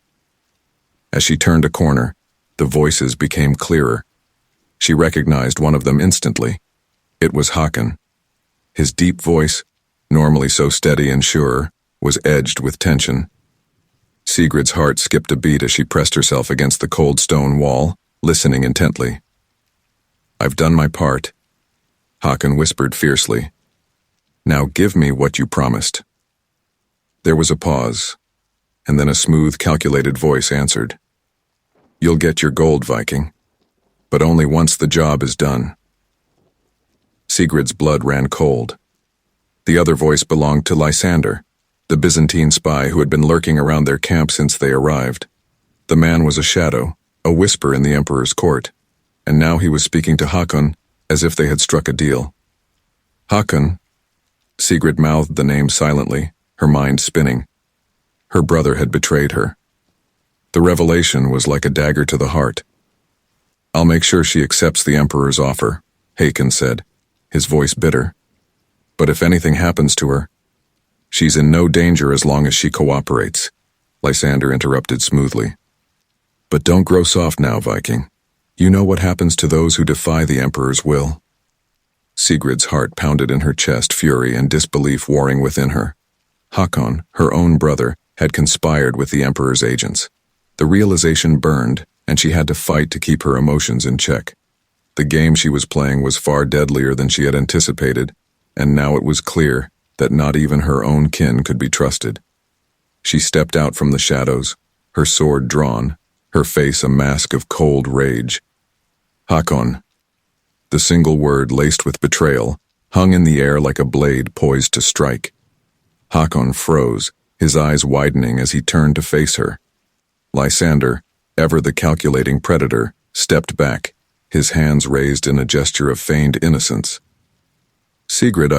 As she turned a corner, the voices became clearer. She recognized one of them instantly. It was Håkon. His deep voice, normally so steady and sure, was edged with tension. Sigrid's heart skipped a beat as she pressed herself against the cold stone wall, listening intently. "I've done my part," Håkon whispered fiercely. "Now give me what you promised." There was a pause, and then a smooth, calculated voice answered. "You'll get your gold, Viking, but only once the job is done." Sigrid's blood ran cold. The other voice belonged to Lysander, the Byzantine spy who had been lurking around their camp since they arrived. The man was a shadow, a whisper in the Emperor's court, and now he was speaking to Håkon as if they had struck a deal. "Håkon," Sigrid mouthed the name silently, her mind spinning. Her brother had betrayed her. The revelation was like a dagger to the heart. "I'll make sure she accepts the Emperor's offer," Håkon said, his voice bitter. "But if anything happens to her, she's in no danger as long as she cooperates," Lysander interrupted smoothly. "But don't grow soft now, Viking. You know what happens to those who defy the Emperor's will." Sigrid's heart pounded in her chest, fury and disbelief warring within her. Håkon, her own brother, had conspired with the Emperor's agents. The realization burned, and she had to fight to keep her emotions in check. The game she was playing was far deadlier than she had anticipated, and now it was clear that not even her own kin could be trusted. She stepped out from the shadows, her sword drawn, her face a mask of cold rage. "Håkon." The single word, laced with betrayal, hung in the air like a blade poised to strike. Håkon froze, his eyes widening as he turned to face her. Lysander, ever the calculating predator, stepped back, his hands raised in a gesture of feigned innocence. "Sigrid,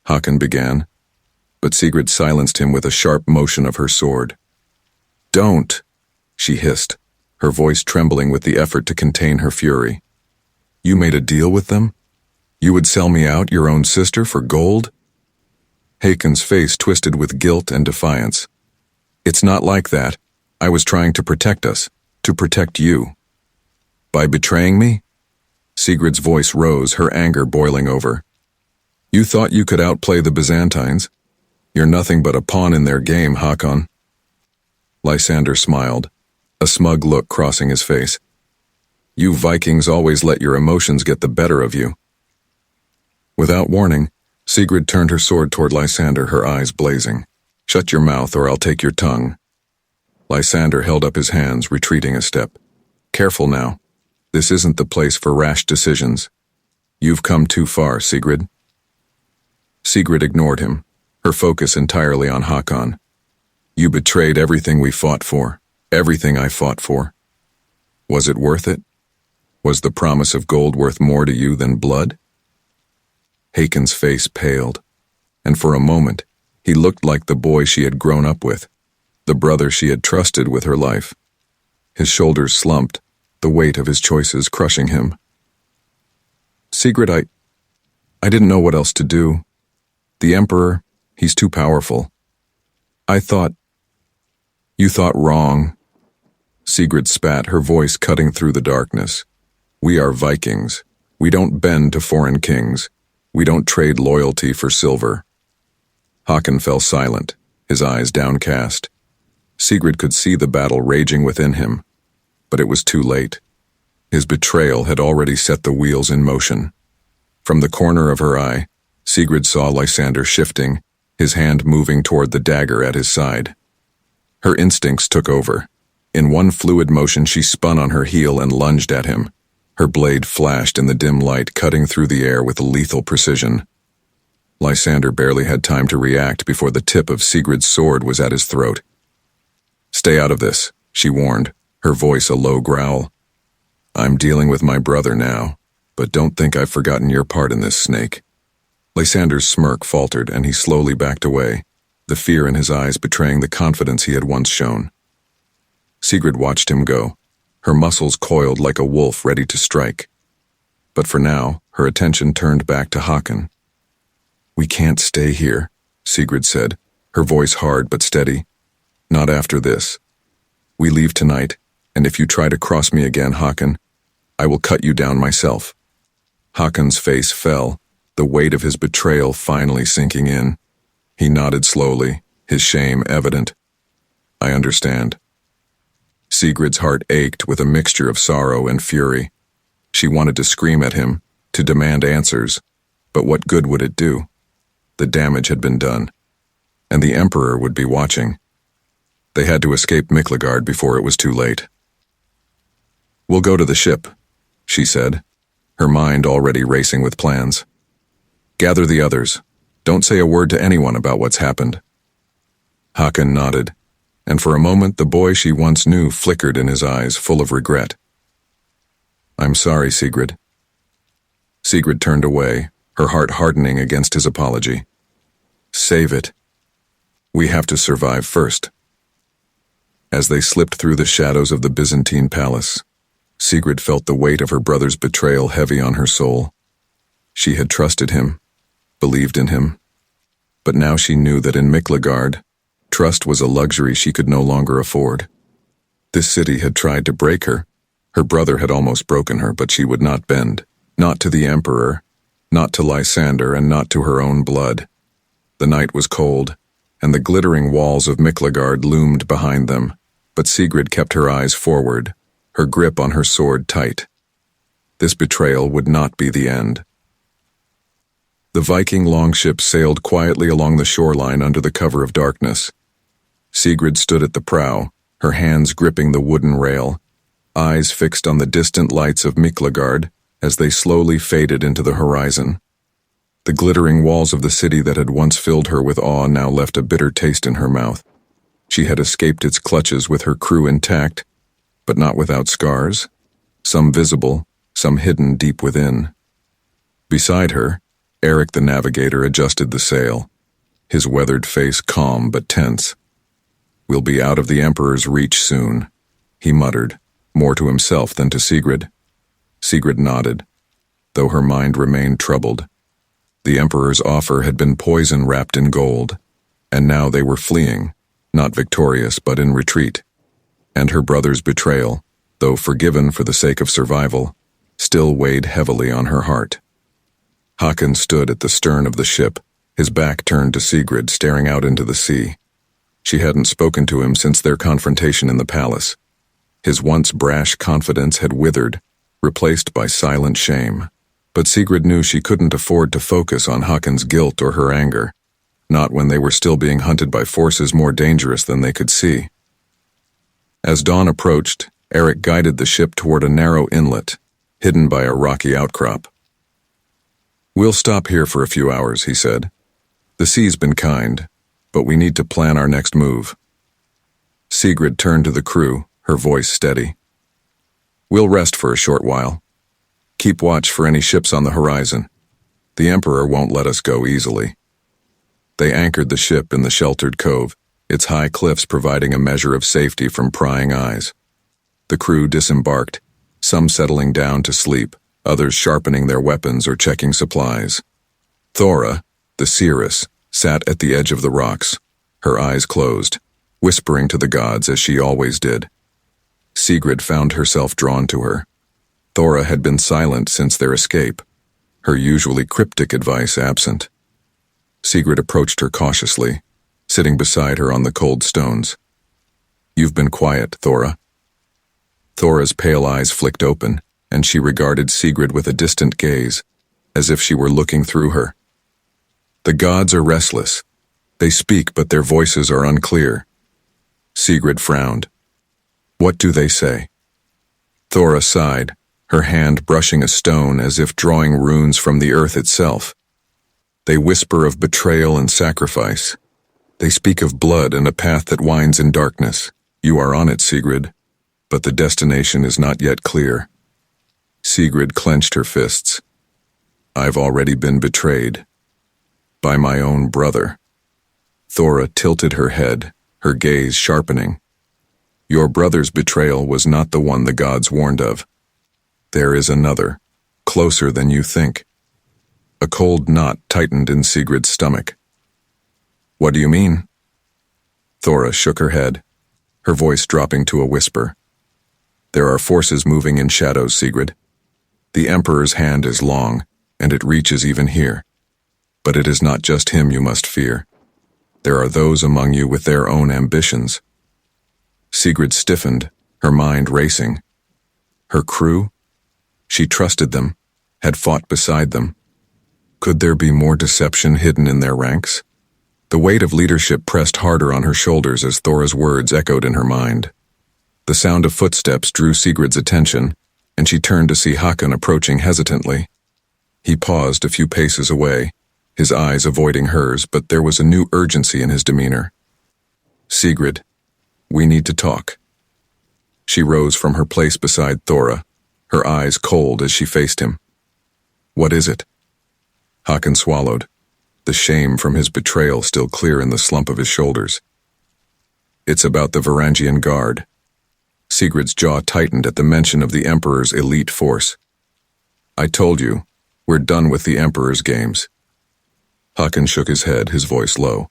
Håkon began, but Sigrid silenced him with a sharp motion of her sword. "Don't," she hissed, her voice trembling with the effort to contain her fury. "You made a deal with them? You would sell me out, your own sister, for gold?" Håkon's face twisted with guilt and defiance. "It's not like that. I was trying to protect us, to protect you." "By betraying me?" Sigrid's voice rose, her anger boiling over. "You thought you could outplay the Byzantines? You're nothing but a pawn in their game, Håkon." Lysander smiled, a smug look crossing his face. "You Vikings always let your emotions get the better of you." Without warning, Sigrid turned her sword toward Lysander, her eyes blazing. "Shut your mouth or I'll take your tongue." Lysander held up his hands, retreating a step. "Careful now. This isn't the place for rash decisions. You've come too far, Sigrid." Sigrid ignored him, her focus entirely on Håkon. "You betrayed everything we fought for. Everything I fought for. Was it worth it? Was the promise of gold worth more to you than blood? Hakon's face paled, and for a moment, he looked like the boy she had grown up with, the brother she had trusted with her life. His shoulders slumped, the weight of his choices crushing him. Sigrid, I didn't know what else to do. The Emperor, he's too powerful. You thought wrong. Sigrid spat, her voice cutting through the darkness. We are Vikings. We don't bend to foreign kings. We don't trade loyalty for silver. Hakon fell silent, his eyes downcast. Sigrid could see the battle raging within him, but it was too late. His betrayal had already set the wheels in motion. From the corner of her eye, Sigrid saw Lysander shifting, his hand moving toward the dagger at his side. Her instincts took over. In one fluid motion, she spun on her heel and lunged at him. Her blade flashed in the dim light, cutting through the air with lethal precision. Lysander barely had time to react before the tip of Sigrid's sword was at his throat. Stay out of this, she warned, her voice a low growl. I'm dealing with my brother now, but don't think I've forgotten your part in this, snake. Lysander's smirk faltered, and he slowly backed away, the fear in his eyes betraying the confidence he had once shown. Sigrid watched him go, her muscles coiled like a wolf ready to strike. But for now, her attention turned back to Hakon. We can't stay here, Sigrid said, her voice hard but steady. Not after this. We leave tonight, and if you try to cross me again, Hakon, I will cut you down myself. Hakon's face fell, the weight of his betrayal finally sinking in. He nodded slowly, his shame evident. I understand. Sigrid's heart ached with a mixture of sorrow and fury. She wanted to scream at him, to demand answers, but what good would it do? The damage had been done, and the Emperor would be watching. They had to escape Miklagard before it was too late. We'll go to the ship, she said, her mind already racing with plans. Gather the others. Don't say a word to anyone about what's happened. Hakon nodded, and for a moment the boy she once knew flickered in his eyes, full of regret. I'm sorry, Sigrid. Sigrid turned away, her heart hardening against his apology. Save it. We have to survive first. As they slipped through the shadows of the Byzantine palace, Sigrid felt the weight of her brother's betrayal heavy on her soul. She had trusted him, believed in him, but now she knew that in Miklagard, trust was a luxury she could no longer afford. This city had tried to break her. Her brother had almost broken her, but she would not bend. Not to the Emperor, not to Lysander, and not to her own blood. The night was cold, and the glittering walls of Miklagard loomed behind them, but Sigrid kept her eyes forward, her grip on her sword tight. This betrayal would not be the end. The Viking longship sailed quietly along the shoreline under the cover of darkness. Sigrid stood at the prow, her hands gripping the wooden rail, eyes fixed on the distant lights of Miklagard as they slowly faded into the horizon. The glittering walls of the city that had once filled her with awe now left a bitter taste in her mouth. She had escaped its clutches with her crew intact, but not without scars, some visible, some hidden deep within. Beside her, Eric the navigator adjusted the sail, his weathered face calm but tense. We'll be out of the Emperor's reach soon, he muttered, more to himself than to Sigrid. Sigrid nodded, though her mind remained troubled. The Emperor's offer had been poison wrapped in gold, and now they were fleeing, not victorious but in retreat. And her brother's betrayal, though forgiven for the sake of survival, still weighed heavily on her heart. Hakon stood at the stern of the ship, his back turned to Sigrid, staring out into the sea. She hadn't spoken to him since their confrontation in the palace. His once brash confidence had withered, replaced by silent shame. But Sigrid knew she couldn't afford to focus on Hakon's guilt or her anger, not when they were still being hunted by forces more dangerous than they could see. As dawn approached, Eric guided the ship toward a narrow inlet, hidden by a rocky outcrop. We'll stop here for a few hours, he said. The sea's been kind, but we need to plan our next move. Sigrid turned to the crew, her voice steady. We'll rest for a short while. Keep watch for any ships on the horizon. The Emperor won't let us go easily. They anchored the ship in the sheltered cove, its high cliffs providing a measure of safety from prying eyes. The crew disembarked, some settling down to sleep, others sharpening their weapons or checking supplies. Thora, the seeress, sat at the edge of the rocks, her eyes closed, whispering to the gods as she always did. Sigrid found herself drawn to her. Thora had been silent since their escape, her usually cryptic advice absent. Sigrid approached her cautiously, sitting beside her on the cold stones. You've been quiet, Thora. Thora's pale eyes flicked open, and she regarded Sigrid with a distant gaze, as if she were looking through her. The gods are restless. They speak, but their voices are unclear. Sigrid frowned. What do they say? Thora sighed, her hand brushing a stone as if drawing runes from the earth itself. They whisper of betrayal and sacrifice. They speak of blood and a path that winds in darkness. You are on it, Sigrid, but the destination is not yet clear. Sigrid clenched her fists. I've already been betrayed. By my own brother. Thora tilted her head, her gaze sharpening. Your brother's betrayal was not the one the gods warned of. There is another, closer than you think. A cold knot tightened in Sigrid's stomach. What do you mean? Thora shook her head, her voice dropping to a whisper. There are forces moving in shadows, Sigrid. The Emperor's hand is long, and it reaches even here. But it is not just him you must fear. There are those among you with their own ambitions. Sigrid stiffened, her mind racing. Her crew? She trusted them, had fought beside them. Could there be more deception hidden in their ranks? The weight of leadership pressed harder on her shoulders as Thora's words echoed in her mind. The sound of footsteps drew Sigrid's attention, and she turned to see Håkon approaching hesitantly. He paused a few paces away, his eyes avoiding hers, but there was a new urgency in his demeanor. Sigrid, we need to talk. She rose from her place beside Thora, her eyes cold as she faced him. What is it? Håkon swallowed, the shame from his betrayal still clear in the slump of his shoulders. It's about the Varangian Guard. Sigrid's jaw tightened at the mention of the Emperor's elite force. I told you, we're done with the Emperor's games. Håkon shook his head, his voice low.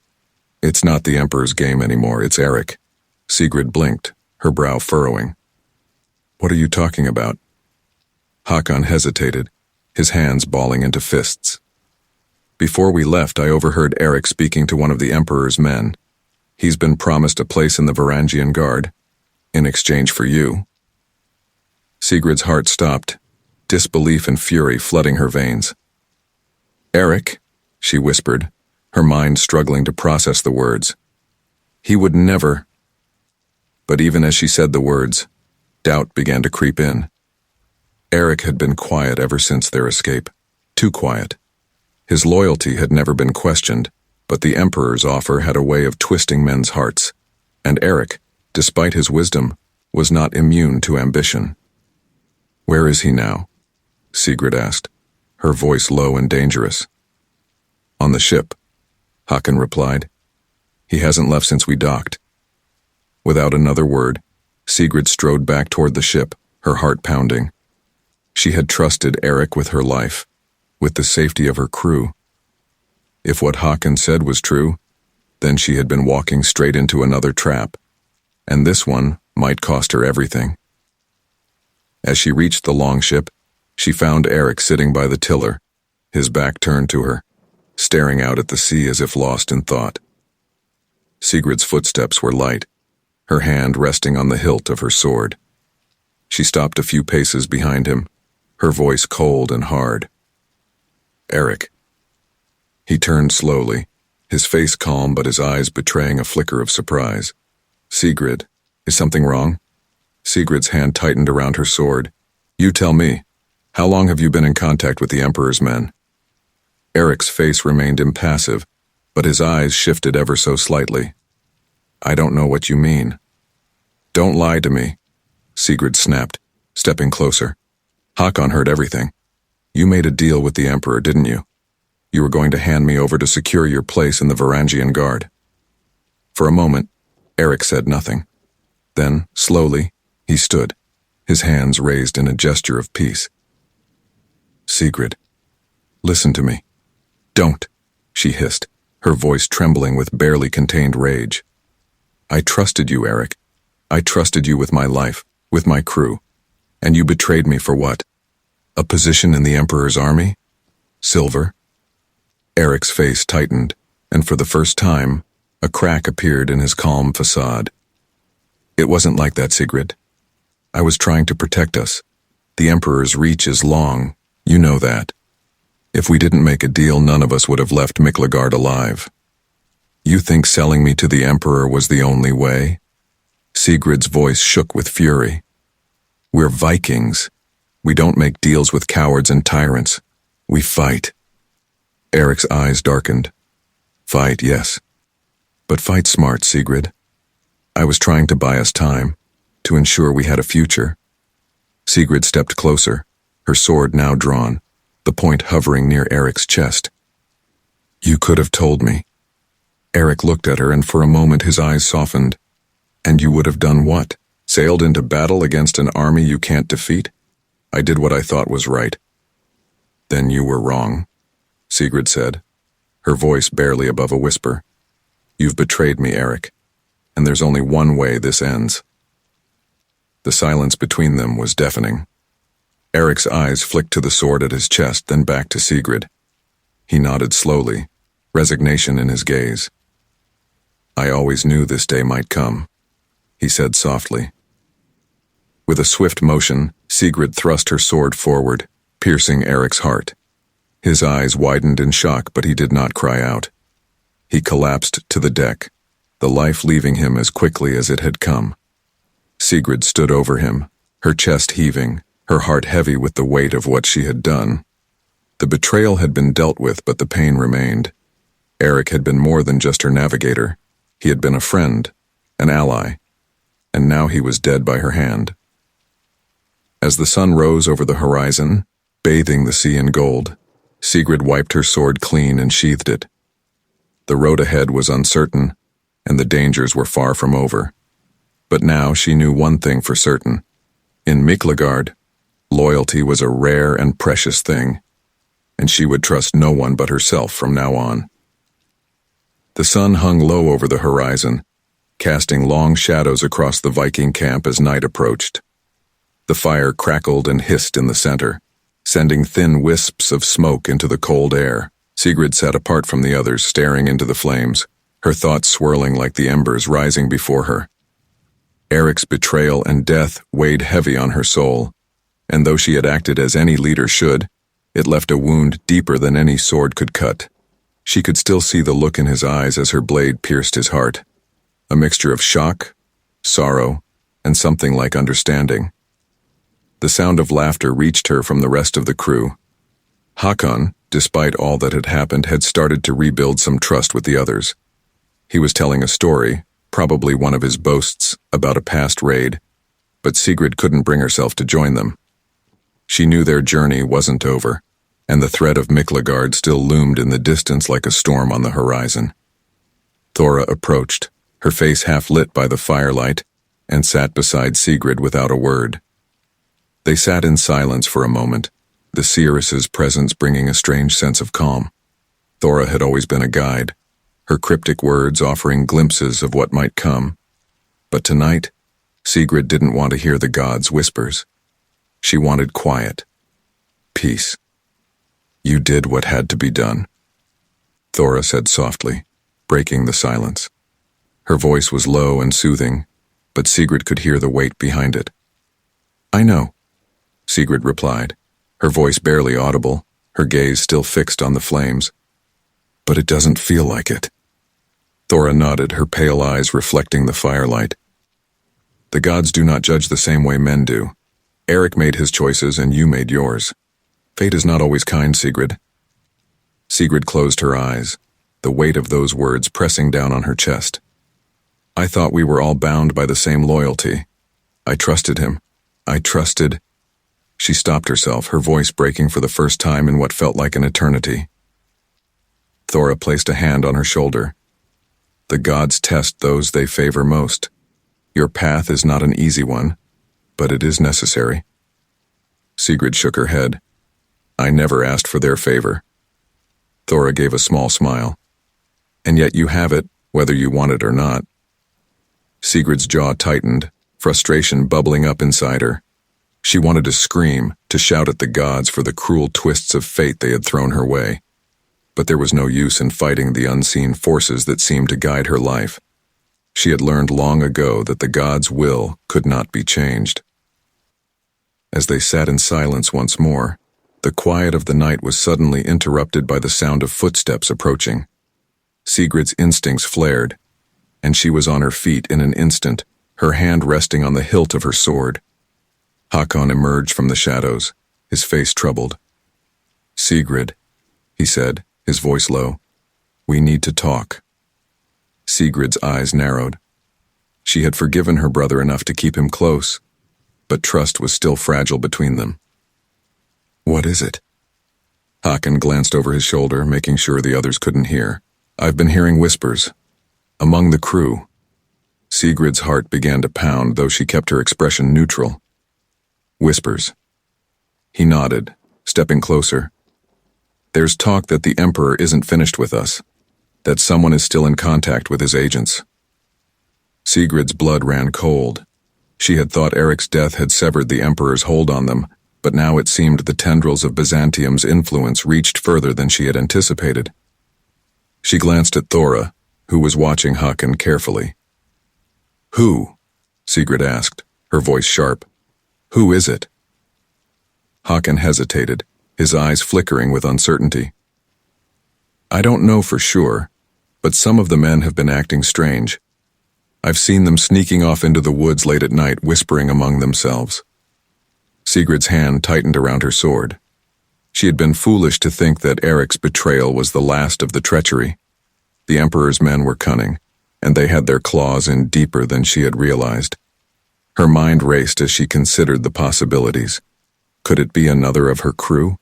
It's not the Emperor's game anymore, it's Eric. Sigrid blinked, her brow furrowing. What are you talking about? Håkon hesitated, his hands balling into fists. Before we left, I overheard Eric speaking to one of the Emperor's men. He's been promised a place in the Varangian Guard, in exchange for you. Sigrid's heart stopped, disbelief and fury flooding her veins. Eric, she whispered, her mind struggling to process the words. He would never. But even as she said the words, doubt began to creep in. Eric had been quiet ever since their escape, too quiet. His loyalty had never been questioned, but the Emperor's offer had a way of twisting men's hearts, and Eric, despite his wisdom, was not immune to ambition. Where is he now? Sigrid asked, her voice low and dangerous. On the ship, Håkon replied. He hasn't left since we docked. Without another word, Sigrid strode back toward the ship, her heart pounding. She had trusted Eric with her life, with the safety of her crew. If what Håkon said was true, then she had been walking straight into another trap, and this one might cost her everything. As she reached the longship, she found Eric sitting by the tiller, his back turned to her, staring out at the sea as if lost in thought. Sigrid's footsteps were light, her hand resting on the hilt of her sword. She stopped a few paces behind him, her voice cold and hard. Eric. He turned slowly, his face calm but his eyes betraying a flicker of surprise. Sigrid, is something wrong? Sigrid's hand tightened around her sword. You tell me, how long have you been in contact with the Emperor's men? Eric's face remained impassive, but his eyes shifted ever so slightly. I don't know what you mean. Don't lie to me, Sigrid snapped, stepping closer. Hakon heard everything. You made a deal with the Emperor, didn't you? You were going to hand me over to secure your place in the Varangian Guard. For a moment, Eric said nothing. Then, slowly, he stood, his hands raised in a gesture of peace. Sigrid, listen to me. Don't, she hissed, her voice trembling with barely contained rage. I trusted you, Eric. I trusted you with my life, with my crew. And you betrayed me for what? A position in the Emperor's army? Silver? Eric's face tightened, and for the first time, a crack appeared in his calm facade. It wasn't like that, Sigrid. I was trying to protect us. The Emperor's reach is long, you know that. If we didn't make a deal, none of us would have left Mythology alive. You think selling me to the Emperor was the only way? Sigrid's voice shook with fury. We're Vikings. We don't make deals with cowards and tyrants. We fight. Eric's eyes darkened. Fight, yes. But fight smart, Sigrid. I was trying to buy us time, to ensure we had a future. Sigrid stepped closer, her sword now drawn, the point hovering near Eric's chest. You could have told me. Eric looked at her, and for a moment his eyes softened. And you would have done what? Sailed into battle against an army you can't defeat? I did what I thought was right. Then you were wrong, Sigrid said, her voice barely above a whisper. You've betrayed me, Eric, and there's only one way this ends. The silence between them was deafening. Eric's eyes flicked to the sword at his chest, then back to Sigrid. He nodded slowly, resignation in his gaze. I always knew this day might come, he said softly. With a swift motion, Sigrid thrust her sword forward, piercing Eric's heart. His eyes widened in shock, but he did not cry out. He collapsed to the deck, the life leaving him as quickly as it had come. Sigrid stood over him, her chest heaving, her heart heavy with the weight of what she had done. The betrayal had been dealt with, but the pain remained. Eric had been more than just her navigator. He had been a friend, an ally, and now he was dead by her hand. As the sun rose over the horizon, bathing the sea in gold, Sigrid wiped her sword clean and sheathed it. The road ahead was uncertain, and the dangers were far from over. But now she knew one thing for certain. In Mythology, loyalty was a rare and precious thing, and she would trust no one but herself from now on. The sun hung low over the horizon, casting long shadows across the Viking camp as night approached. The fire crackled and hissed in the center, sending thin wisps of smoke into the cold air. Sigrid sat apart from the others, staring into the flames, her thoughts swirling like the embers rising before her. Eric's betrayal and death weighed heavy on her soul, and though she had acted as any leader should, it left a wound deeper than any sword could cut. She could still see the look in his eyes as her blade pierced his heart, a mixture of shock, sorrow, and something like understanding. The sound of laughter reached her from the rest of the crew. Hakon, despite all that had happened, had started to rebuild some trust with the others. He was telling a story, probably one of his boasts, about a past raid, but Sigrid couldn't bring herself to join them. She knew their journey wasn't over, and the threat of Mythology still loomed in the distance like a storm on the horizon. Thora approached, her face half lit by the firelight, and sat beside Sigrid without a word. They sat in silence for a moment, the seeress's presence bringing a strange sense of calm. Thora had always been a guide, her cryptic words offering glimpses of what might come. But tonight, Sigrid didn't want to hear the gods' whispers. She wanted quiet, peace. You did what had to be done, Thora said softly, breaking the silence. Her voice was low and soothing, but Sigrid could hear the weight behind it. I know, Sigrid replied, her voice barely audible, her gaze still fixed on the flames. But it doesn't feel like it. Thora nodded, her pale eyes reflecting the firelight. The gods do not judge the same way men do. Eric made his choices and you made yours. Fate is not always kind, Sigrid. Sigrid closed her eyes, the weight of those words pressing down on her chest. I thought we were all bound by the same loyalty, I trusted him. I trusted... She stopped herself, her voice breaking for the first time in what felt like an eternity. Thora placed a hand on her shoulder. The gods test those they favor most. Your path is not an easy one, but it is necessary. Sigrid shook her head. I never asked for their favor. Thora gave a small smile. And yet you have it, whether you want it or not. Sigrid's jaw tightened, frustration bubbling up inside her. She wanted to scream, to shout at the gods for the cruel twists of fate they had thrown her way. But there was no use in fighting the unseen forces that seemed to guide her life. She had learned long ago that the gods' will could not be changed. As they sat in silence once more, the quiet of the night was suddenly interrupted by the sound of footsteps approaching. Sigrid's instincts flared, and she was on her feet in an instant, her hand resting on the hilt of her sword. Hakon emerged from the shadows, his face troubled. Sigrid, he said, his voice low, we need to talk. Sigrid's eyes narrowed. She had forgiven her brother enough to keep him close, but trust was still fragile between them. What is it? Hakon glanced over his shoulder, making sure the others couldn't hear. I've been hearing whispers. Among the crew. Sigrid's heart began to pound, though she kept her expression neutral. Whispers. He nodded, stepping closer. There's talk that the Emperor isn't finished with us, that someone is still in contact with his agents. Sigrid's blood ran cold. She had thought Eric's death had severed the Emperor's hold on them, but now it seemed the tendrils of Byzantium's influence reached further than she had anticipated. She glanced at Thora, who was watching Hakon carefully. Who? Sigrid asked, her voice sharp. Who is it? Hakon hesitated, his eyes flickering with uncertainty. I don't know for sure, but some of the men have been acting strange. I've seen them sneaking off into the woods late at night, whispering among themselves. Sigrid's hand tightened around her sword. She had been foolish to think that Eric's betrayal was the last of the treachery. The Emperor's men were cunning, and they had their claws in deeper than she had realized. Her mind raced as she considered the possibilities. Could it be another of her crew?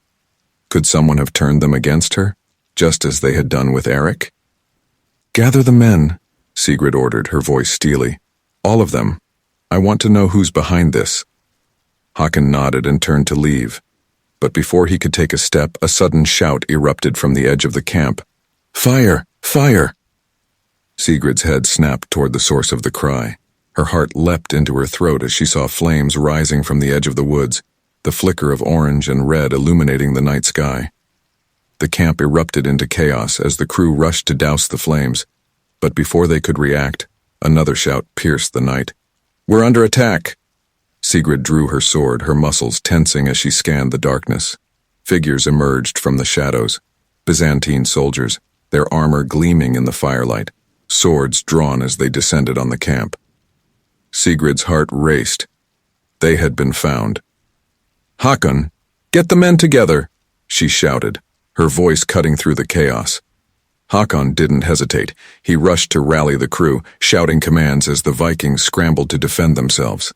Could someone have turned them against her, just as they had done with Eric? Gather the men, Sigrid ordered, her voice steely. All of them. I want to know who's behind this. Hakon nodded and turned to leave. But before he could take a step, a sudden shout erupted from the edge of the camp. Fire! Fire! Sigrid's head snapped toward the source of the cry. Her heart leapt into her throat as she saw flames rising from the edge of the woods, the flicker of orange and red illuminating the night sky. The camp erupted into chaos as the crew rushed to douse the flames, but before they could react, another shout pierced the night. We're under attack! Sigrid drew her sword, her muscles tensing as she scanned the darkness. Figures emerged from the shadows, Byzantine soldiers, their armor gleaming in the firelight, swords drawn as they descended on the camp. Sigrid's heart raced. They had been found. Hakon, get the men together, she shouted, her voice cutting through the chaos. Hakon didn't hesitate. He rushed to rally the crew, shouting commands as the Vikings scrambled to defend themselves.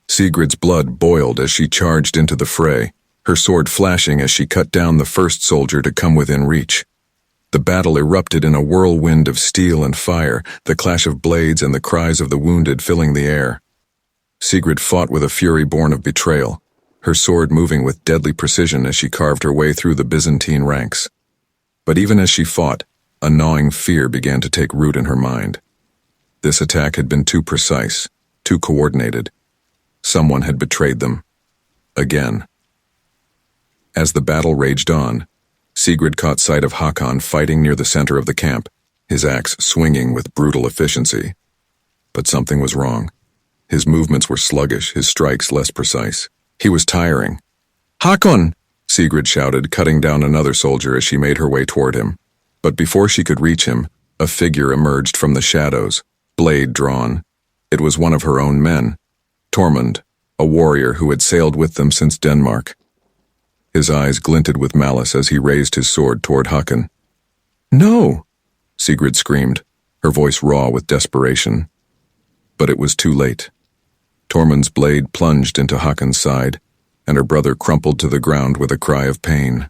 Sigrid's blood boiled as she charged into the fray, her sword flashing as she cut down the first soldier to come within reach. The battle erupted in a whirlwind of steel and fire, the clash of blades and the cries of the wounded filling the air. Sigrid fought with a fury born of betrayal, her sword moving with deadly precision as she carved her way through the Byzantine ranks. But even as she fought, a gnawing fear began to take root in her mind. This attack had been too precise, too coordinated. Someone had betrayed them. Again. As the battle raged on, Sigrid caught sight of Hakon fighting near the center of the camp, his axe swinging with brutal efficiency. But something was wrong. His movements were sluggish, his strikes less precise. He was tiring. Hakon! Sigrid shouted, cutting down another soldier as she made her way toward him. But before she could reach him, a figure emerged from the shadows, blade drawn. It was one of her own men, Tormund, a warrior who had sailed with them since Denmark. His eyes glinted with malice as he raised his sword toward Hakon. No! Sigrid screamed, her voice raw with desperation. But it was too late. Tormund's blade plunged into Hakon's side, and her brother crumpled to the ground with a cry of pain.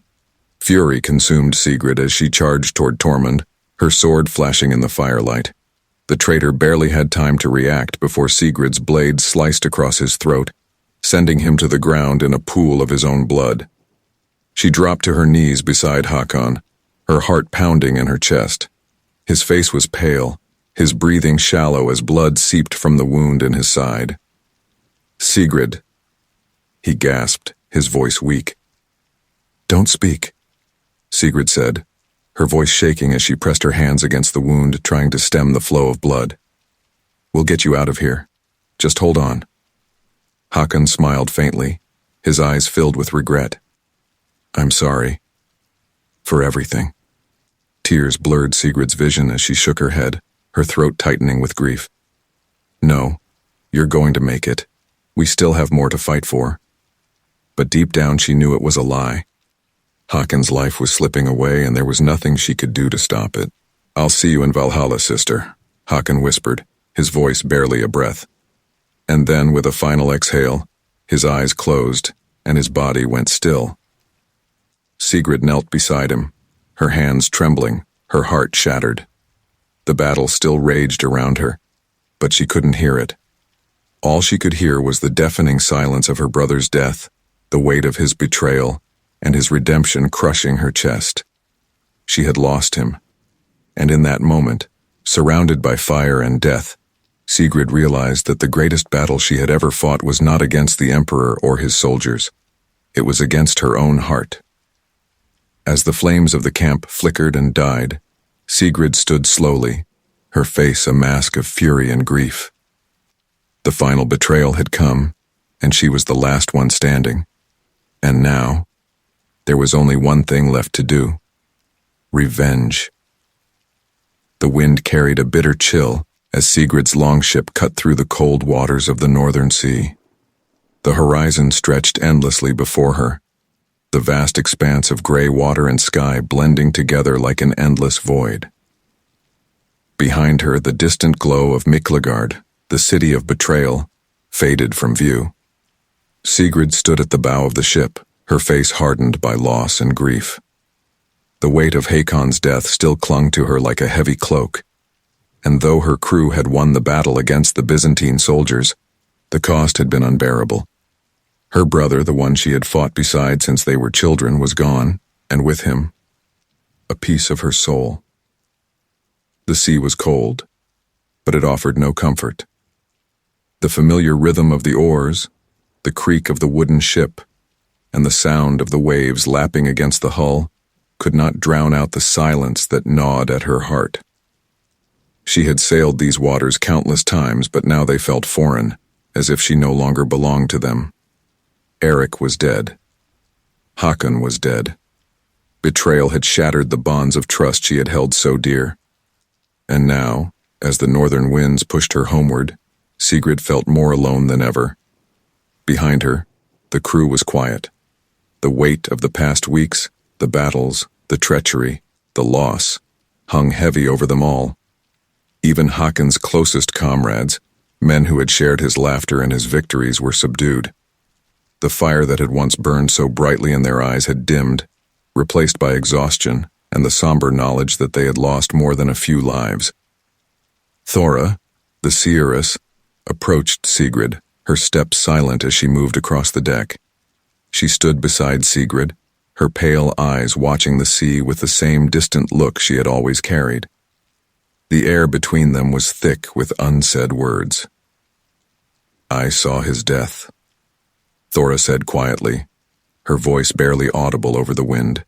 Fury consumed Sigrid as she charged toward Tormund, her sword flashing in the firelight. The traitor barely had time to react before Sigrid's blade sliced across his throat, sending him to the ground in a pool of his own blood. She dropped to her knees beside Hakon, her heart pounding in her chest. His face was pale, his breathing shallow as blood seeped from the wound in his side. "Sigrid," he gasped, his voice weak. "Don't speak," Sigrid said, her voice shaking as she pressed her hands against the wound, trying to stem the flow of blood. "We'll get you out of here. Just hold on." Hakon smiled faintly, his eyes filled with regret. "I'm sorry. For everything." Tears blurred Sigrid's vision as she shook her head, her throat tightening with grief. "No, you're going to make it. We still have more to fight for." But deep down she knew it was a lie. Hakon's life was slipping away and there was nothing she could do to stop it. "I'll see you in Valhalla, sister," Hakon whispered, his voice barely a breath. And then, with a final exhale, his eyes closed and his body went still. Sigrid knelt beside him, her hands trembling, her heart shattered. The battle still raged around her, but she couldn't hear it. All she could hear was the deafening silence of her brother's death, the weight of his betrayal, and his redemption crushing her chest. She had lost him, and in that moment, surrounded by fire and death, Sigrid realized that the greatest battle she had ever fought was not against the Emperor or his soldiers. It was against her own heart. As the flames of the camp flickered and died, Sigrid stood slowly, her face a mask of fury and grief. The final betrayal had come, and she was the last one standing. And now, there was only one thing left to do: revenge. The wind carried a bitter chill as Sigrid's longship cut through the cold waters of the northern sea. The horizon stretched endlessly before her, the vast expanse of gray water and sky blending together like an endless void. Behind her, the distant glow of Miklagard, the city of betrayal, faded from view. Sigrid stood at the bow of the ship, her face hardened by loss and grief. The weight of Hakon's death still clung to her like a heavy cloak, and though her crew had won the battle against the Byzantine soldiers, the cost had been unbearable. Her brother, the one she had fought beside since they were children, was gone, and with him, a piece of her soul. The sea was cold, but it offered no comfort. The familiar rhythm of the oars, the creak of the wooden ship, and the sound of the waves lapping against the hull could not drown out the silence that gnawed at her heart. She had sailed these waters countless times, but now they felt foreign, as if she no longer belonged to them. Eric was dead. Hakon was dead. Betrayal had shattered the bonds of trust she had held so dear. And now, as the northern winds pushed her homeward, Sigrid felt more alone than ever. Behind her, the crew was quiet. The weight of the past weeks, the battles, the treachery, the loss, hung heavy over them all. Even Hakon's closest comrades, men who had shared his laughter and his victories, were subdued. The fire that had once burned so brightly in their eyes had dimmed, replaced by exhaustion and the somber knowledge that they had lost more than a few lives. Thora, the seeress, approached Sigrid, her step silent as she moved across the deck. She stood beside Sigrid, her pale eyes watching the sea with the same distant look she had always carried. The air between them was thick with unsaid words. "I saw his death," Thora said quietly, her voice barely audible over the wind.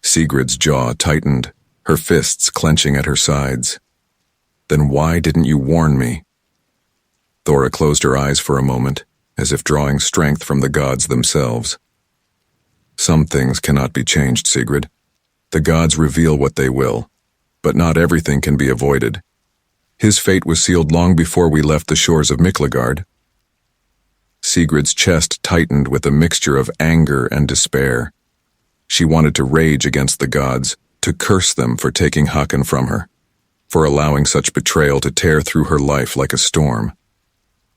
Sigrid's jaw tightened, her fists clenching at her sides. "Then why didn't you warn me?" Thora closed her eyes for a moment, as if drawing strength from the gods themselves. "Some things cannot be changed, Sigrid. The gods reveal what they will, but not everything can be avoided. His fate was sealed long before we left the shores of Miklagard." Sigrid's chest tightened with a mixture of anger and despair. She wanted to rage against the gods, to curse them for taking Hakon from her, for allowing such betrayal to tear through her life like a storm.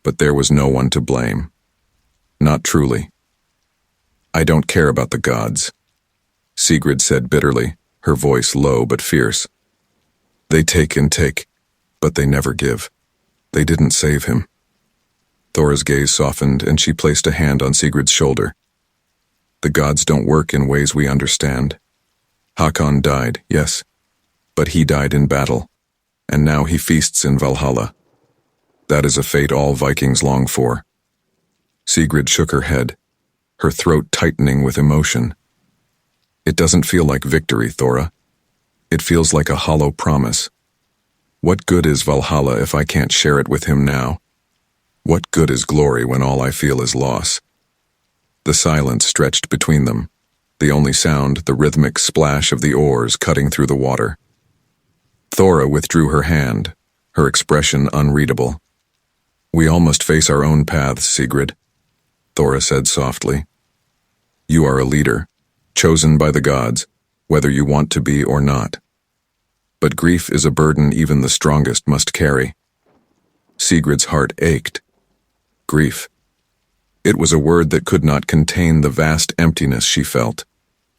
But there was no one to blame. Not truly. I don't care about the gods, Sigrid said bitterly, her voice low but fierce. They take and take, but they never give. They didn't save him. Thora's gaze softened, and she placed a hand on Sigrid's shoulder. The gods don't work in ways we understand. Hakon died, yes, but he died in battle, and now he feasts in Valhalla. That is a fate all Vikings long for. Sigrid shook her head, her throat tightening with emotion. It doesn't feel like victory, Thora. It feels like a hollow promise. What good is Valhalla if I can't share it with him now? What good is glory when all I feel is loss? The silence stretched between them, the only sound the rhythmic splash of the oars cutting through the water. Thora withdrew her hand, her expression unreadable. We all must face our own paths, Sigrid, Thora said softly. You are a leader, chosen by the gods, whether you want to be or not. But grief is a burden even the strongest must carry. Sigrid's heart ached. Grief. It was a word that could not contain the vast emptiness she felt.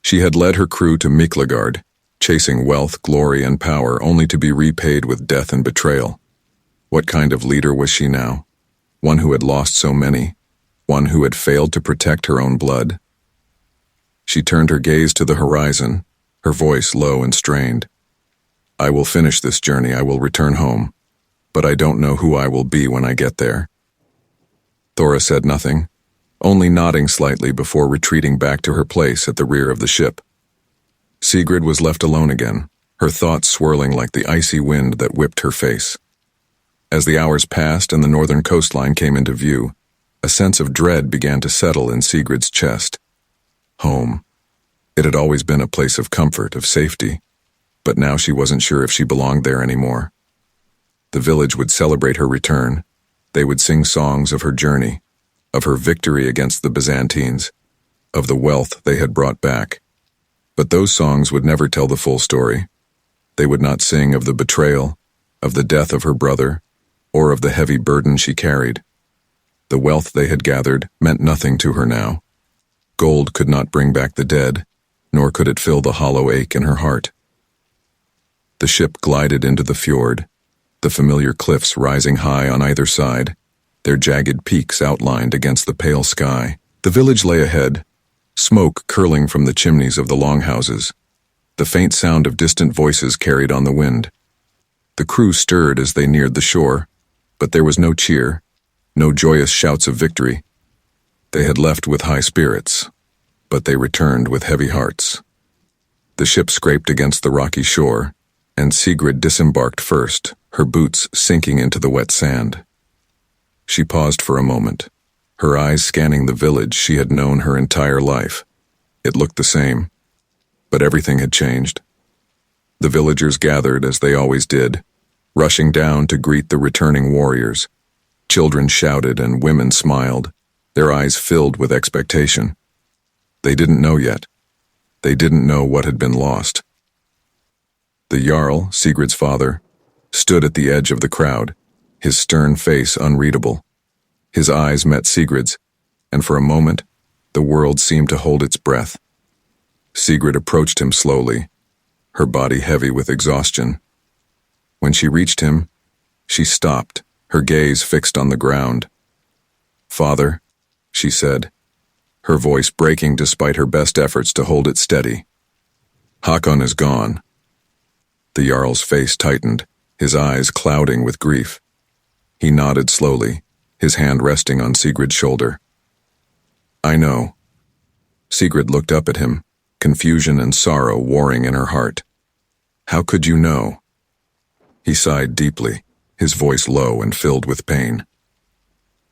She had led her crew to Miklagard, chasing wealth, glory, and power, only to be repaid with death and betrayal. What kind of leader was she now? One who had lost so many, one who had failed to protect her own blood. She turned her gaze to the horizon, her voice low and strained. I will finish this journey, I will return home, but I don't know who I will be when I get there. Thora said nothing, only nodding slightly before retreating back to her place at the rear of the ship. Sigrid was left alone again, her thoughts swirling like the icy wind that whipped her face. As the hours passed and the northern coastline came into view, a sense of dread began to settle in Sigrid's chest. Home. It had always been a place of comfort, of safety, but now she wasn't sure if she belonged there anymore. The village would celebrate her return. They would sing songs of her journey, of her victory against the Byzantines, of the wealth they had brought back. But those songs would never tell the full story. They would not sing of the betrayal, of the death of her brother, or of the heavy burden she carried. The wealth they had gathered meant nothing to her now. Gold could not bring back the dead, nor could it fill the hollow ache in her heart. The ship glided into the fjord, the familiar cliffs rising high on either side, their jagged peaks outlined against the pale sky. The village lay ahead, smoke curling from the chimneys of the longhouses, the faint sound of distant voices carried on the wind. The crew stirred as they neared the shore, but there was no cheer, no joyous shouts of victory. They had left with high spirits, but they returned with heavy hearts. The ship scraped against the rocky shore, and Sigrid disembarked first, her boots sinking into the wet sand. She paused for a moment, her eyes scanning the village she had known her entire life. It looked the same, but everything had changed. The villagers gathered as they always did, rushing down to greet the returning warriors. Children shouted and women smiled, their eyes filled with expectation. They didn't know yet. They didn't know what had been lost. The Jarl, Sigrid's father, stood at the edge of the crowd, his stern face unreadable. His eyes met Sigrid's, and for a moment, the world seemed to hold its breath. Sigrid approached him slowly, her body heavy with exhaustion. When she reached him, she stopped, her gaze fixed on the ground. "Father," she said, her voice breaking despite her best efforts to hold it steady. "Hakon is gone." The Jarl's face tightened, his eyes clouding with grief. He nodded slowly, his hand resting on Sigrid's shoulder. "I know." Sigrid looked up at him, confusion and sorrow warring in her heart. "How could you know?" He sighed deeply, his voice low and filled with pain.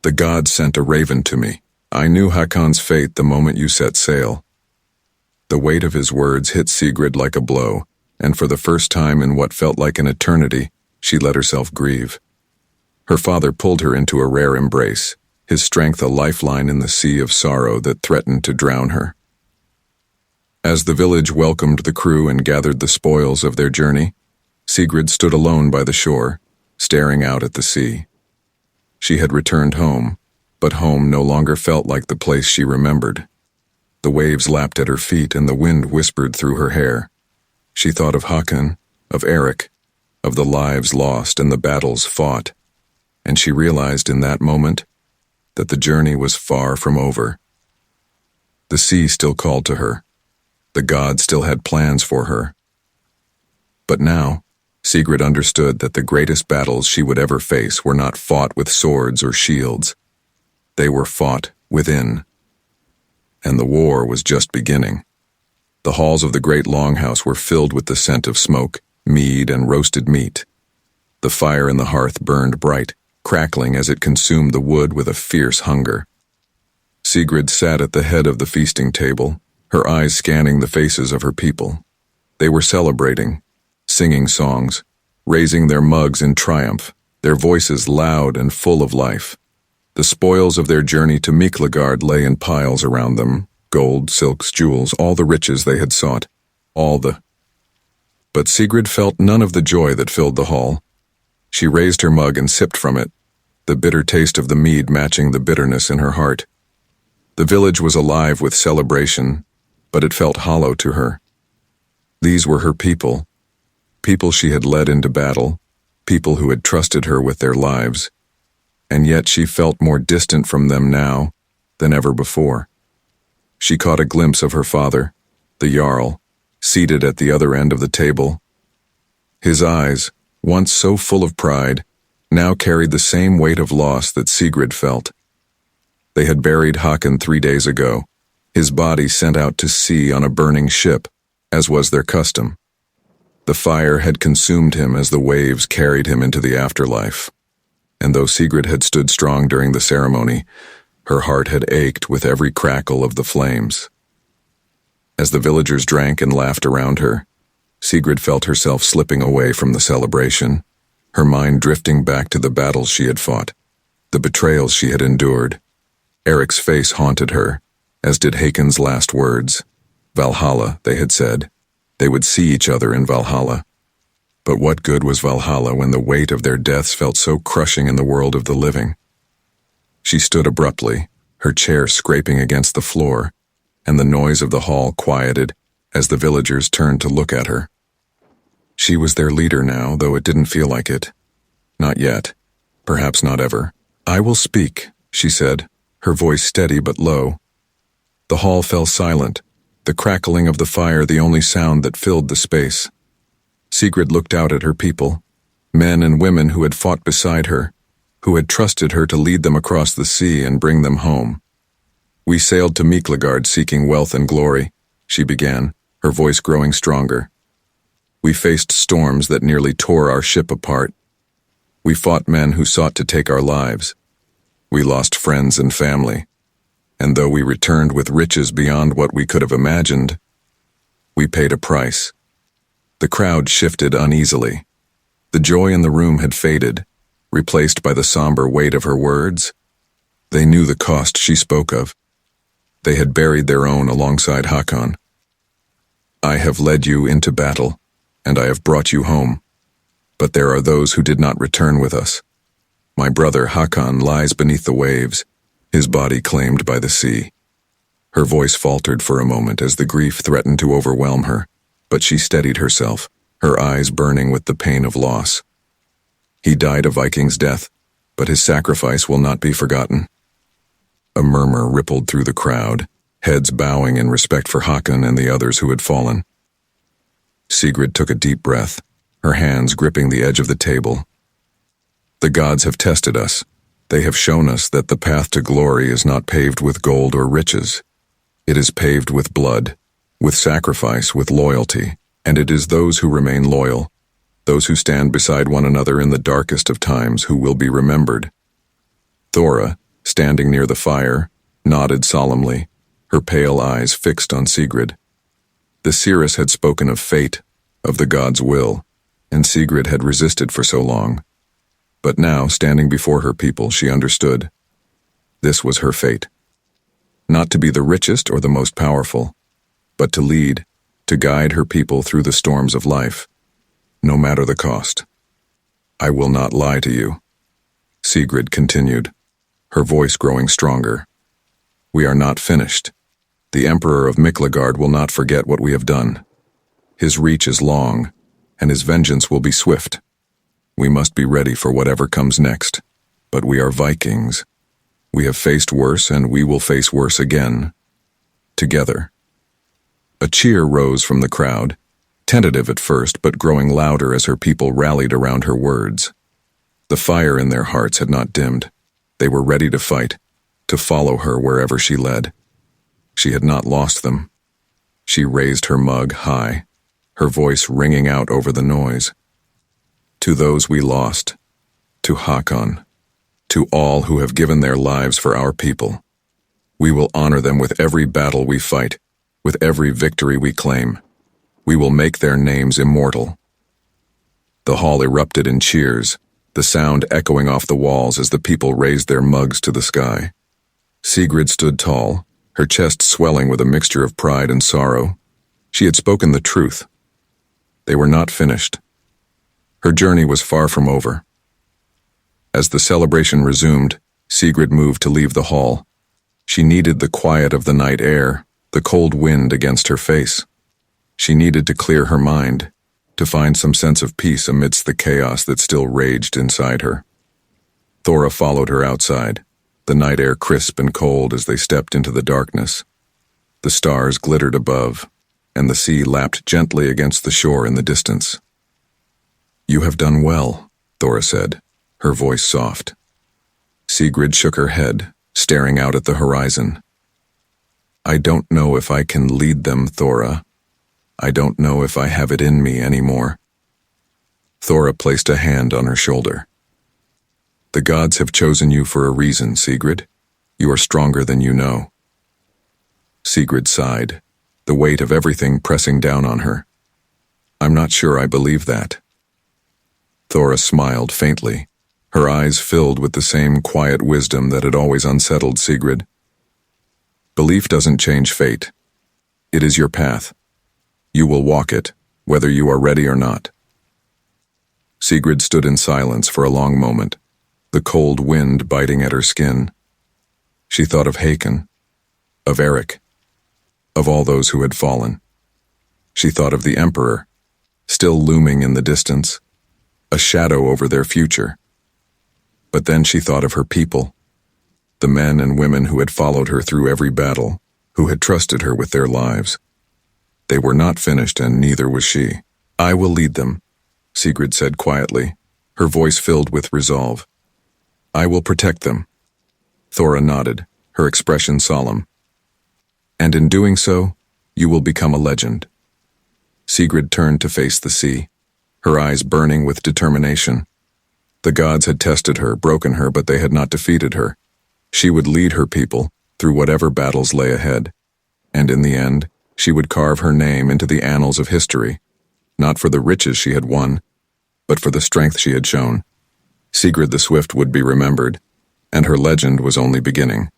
"The gods sent a raven to me. I knew Hakon's fate the moment you set sail." The weight of his words hit Sigrid like a blow, and for the first time in what felt like an eternity, she let herself grieve. Her father pulled her into a rare embrace, his strength a lifeline in the sea of sorrow that threatened to drown her. As the village welcomed the crew and gathered the spoils of their journey, Sigrid stood alone by the shore, staring out at the sea. She had returned home, but home no longer felt like the place she remembered. The waves lapped at her feet and the wind whispered through her hair. She thought of Håkon, of Eric, of the lives lost and the battles fought, and she realized in that moment that the journey was far from over. The sea still called to her. The gods still had plans for her. But now, Sigrid understood that the greatest battles she would ever face were not fought with swords or shields. They were fought within. And the war was just beginning. The halls of the great longhouse were filled with the scent of smoke, mead, and roasted meat. The fire in the hearth burned bright, crackling as it consumed the wood with a fierce hunger. Sigrid sat at the head of the feasting table, her eyes scanning the faces of her people. They were celebrating, singing songs, raising their mugs in triumph, their voices loud and full of life. The spoils of their journey to Miklagard lay in piles around them, gold, silks, jewels, all the riches they had sought, But Sigrid felt none of the joy that filled the hall. She raised her mug and sipped from it, the bitter taste of the mead matching the bitterness in her heart. The village was alive with celebration, but it felt hollow to her. These were her people, people she had led into battle, people who had trusted her with their lives, and yet she felt more distant from them now than ever before. She caught a glimpse of her father, the Jarl, seated at the other end of the table. His eyes, once so full of pride, now carried the same weight of loss that Sigrid felt. They had buried Håkon 3 days ago, his body sent out to sea on a burning ship, as was their custom. The fire had consumed him as the waves carried him into the afterlife. And though Sigrid had stood strong during the ceremony, her heart had ached with every crackle of the flames. As the villagers drank and laughed around her, Sigrid felt herself slipping away from the celebration, her mind drifting back to the battles she had fought, the betrayals she had endured. Eric's face haunted her, as did Hakon's last words. Valhalla, they had said. They would see each other in Valhalla. But what good was Valhalla when the weight of their deaths felt so crushing in the world of the living? She stood abruptly, her chair scraping against the floor, and the noise of the hall quieted as the villagers turned to look at her. She was their leader now, though it didn't feel like it. Not yet. Perhaps not ever. "I will speak," she said, her voice steady but low. The hall fell silent, the crackling of the fire the only sound that filled the space. Sigrid looked out at her people, men and women who had fought beside her, who had trusted her to lead them across the sea and bring them home. "We sailed to Miklagard seeking wealth and glory," she began, her voice growing stronger. "We faced storms that nearly tore our ship apart. We fought men who sought to take our lives. We lost friends and family. And though we returned with riches beyond what we could have imagined, we paid a price." The crowd shifted uneasily. The joy in the room had faded, replaced by the somber weight of her words. They knew the cost she spoke of. They had buried their own alongside Håkon. "I have led you into battle, and I have brought you home. But there are those who did not return with us. My brother Håkon lies beneath the waves, his body claimed by the sea." Her voice faltered for a moment as the grief threatened to overwhelm her, but she steadied herself, her eyes burning with the pain of loss. "He died a Viking's death, but his sacrifice will not be forgotten." A murmur rippled through the crowd, heads bowing in respect for Håkon and the others who had fallen. Sigrid took a deep breath, her hands gripping the edge of the table. "The gods have tested us. They have shown us that the path to glory is not paved with gold or riches. It is paved with blood, with sacrifice, with loyalty, and it is those who remain loyal, those who stand beside one another in the darkest of times, who will be remembered." Thora, standing near the fire, nodded solemnly, her pale eyes fixed on Sigrid. The seeress had spoken of fate, of the god's will, and Sigrid had resisted for so long. But now, standing before her people, she understood. This was her fate. Not to be the richest or the most powerful, but to lead, to guide her people through the storms of life, no matter the cost. "I will not lie to you." Sigrid continued, her voice growing stronger. We are not finished. The Emperor of Miklagard will not forget what we have done. His reach is long, and his vengeance will be swift. We must be ready for whatever comes next. But we are Vikings. We have faced worse, and we will face worse again. Together. A cheer rose from the crowd, tentative at first, but growing louder as her people rallied around her words. The fire in their hearts had not dimmed. They were ready to fight, to follow her wherever she led. She had not lost them. She raised her mug high, her voice ringing out over the noise. To those we lost, to Hakon, to all who have given their lives for our people, we will honor them with every battle we fight, with every victory we claim. We will make their names immortal. The hall erupted in cheers, the sound echoing off the walls as the people raised their mugs to the sky. Sigrid stood tall, her chest swelling with a mixture of pride and sorrow. She had spoken the truth. They were not finished. Her journey was far from over. As the celebration resumed, Sigrid moved to leave the hall. She needed the quiet of the night air, the cold wind against her face. She needed to clear her mind, to find some sense of peace amidst the chaos that still raged inside her. Thora followed her outside, the night air crisp and cold as they stepped into the darkness. The stars glittered above, and the sea lapped gently against the shore in the distance. You have done well, Thora said, her voice soft. Sigrid shook her head, staring out at the horizon. I don't know if I can lead them, Thora. I don't know if I have it in me anymore. Thora placed a hand on her shoulder. The gods have chosen you for a reason, Sigrid. You are stronger than you know. Sigrid sighed, the weight of everything pressing down on her. I'm not sure I believe that. Thora smiled faintly, her eyes filled with the same quiet wisdom that had always unsettled Sigrid. Belief doesn't change fate. It is your path. You will walk it, whether you are ready or not. Sigrid stood in silence for a long moment, the cold wind biting at her skin. She thought of Hakon, of Eric, of all those who had fallen. She thought of the Emperor, still looming in the distance, a shadow over their future. But then she thought of her people, the men and women who had followed her through every battle, who had trusted her with their lives. They were not finished, and neither was she. I will lead them, Sigrid said quietly, her voice filled with resolve. I will protect them. Thora nodded, her expression solemn. And in doing so, you will become a legend. Sigrid turned to face the sea, her eyes burning with determination. The gods had tested her, broken her, but they had not defeated her. She would lead her people through whatever battles lay ahead, and in the end, she would carve her name into the annals of history, not for the riches she had won, but for the strength she had shown. Sigrid the Swift would be remembered, and her legend was only beginning.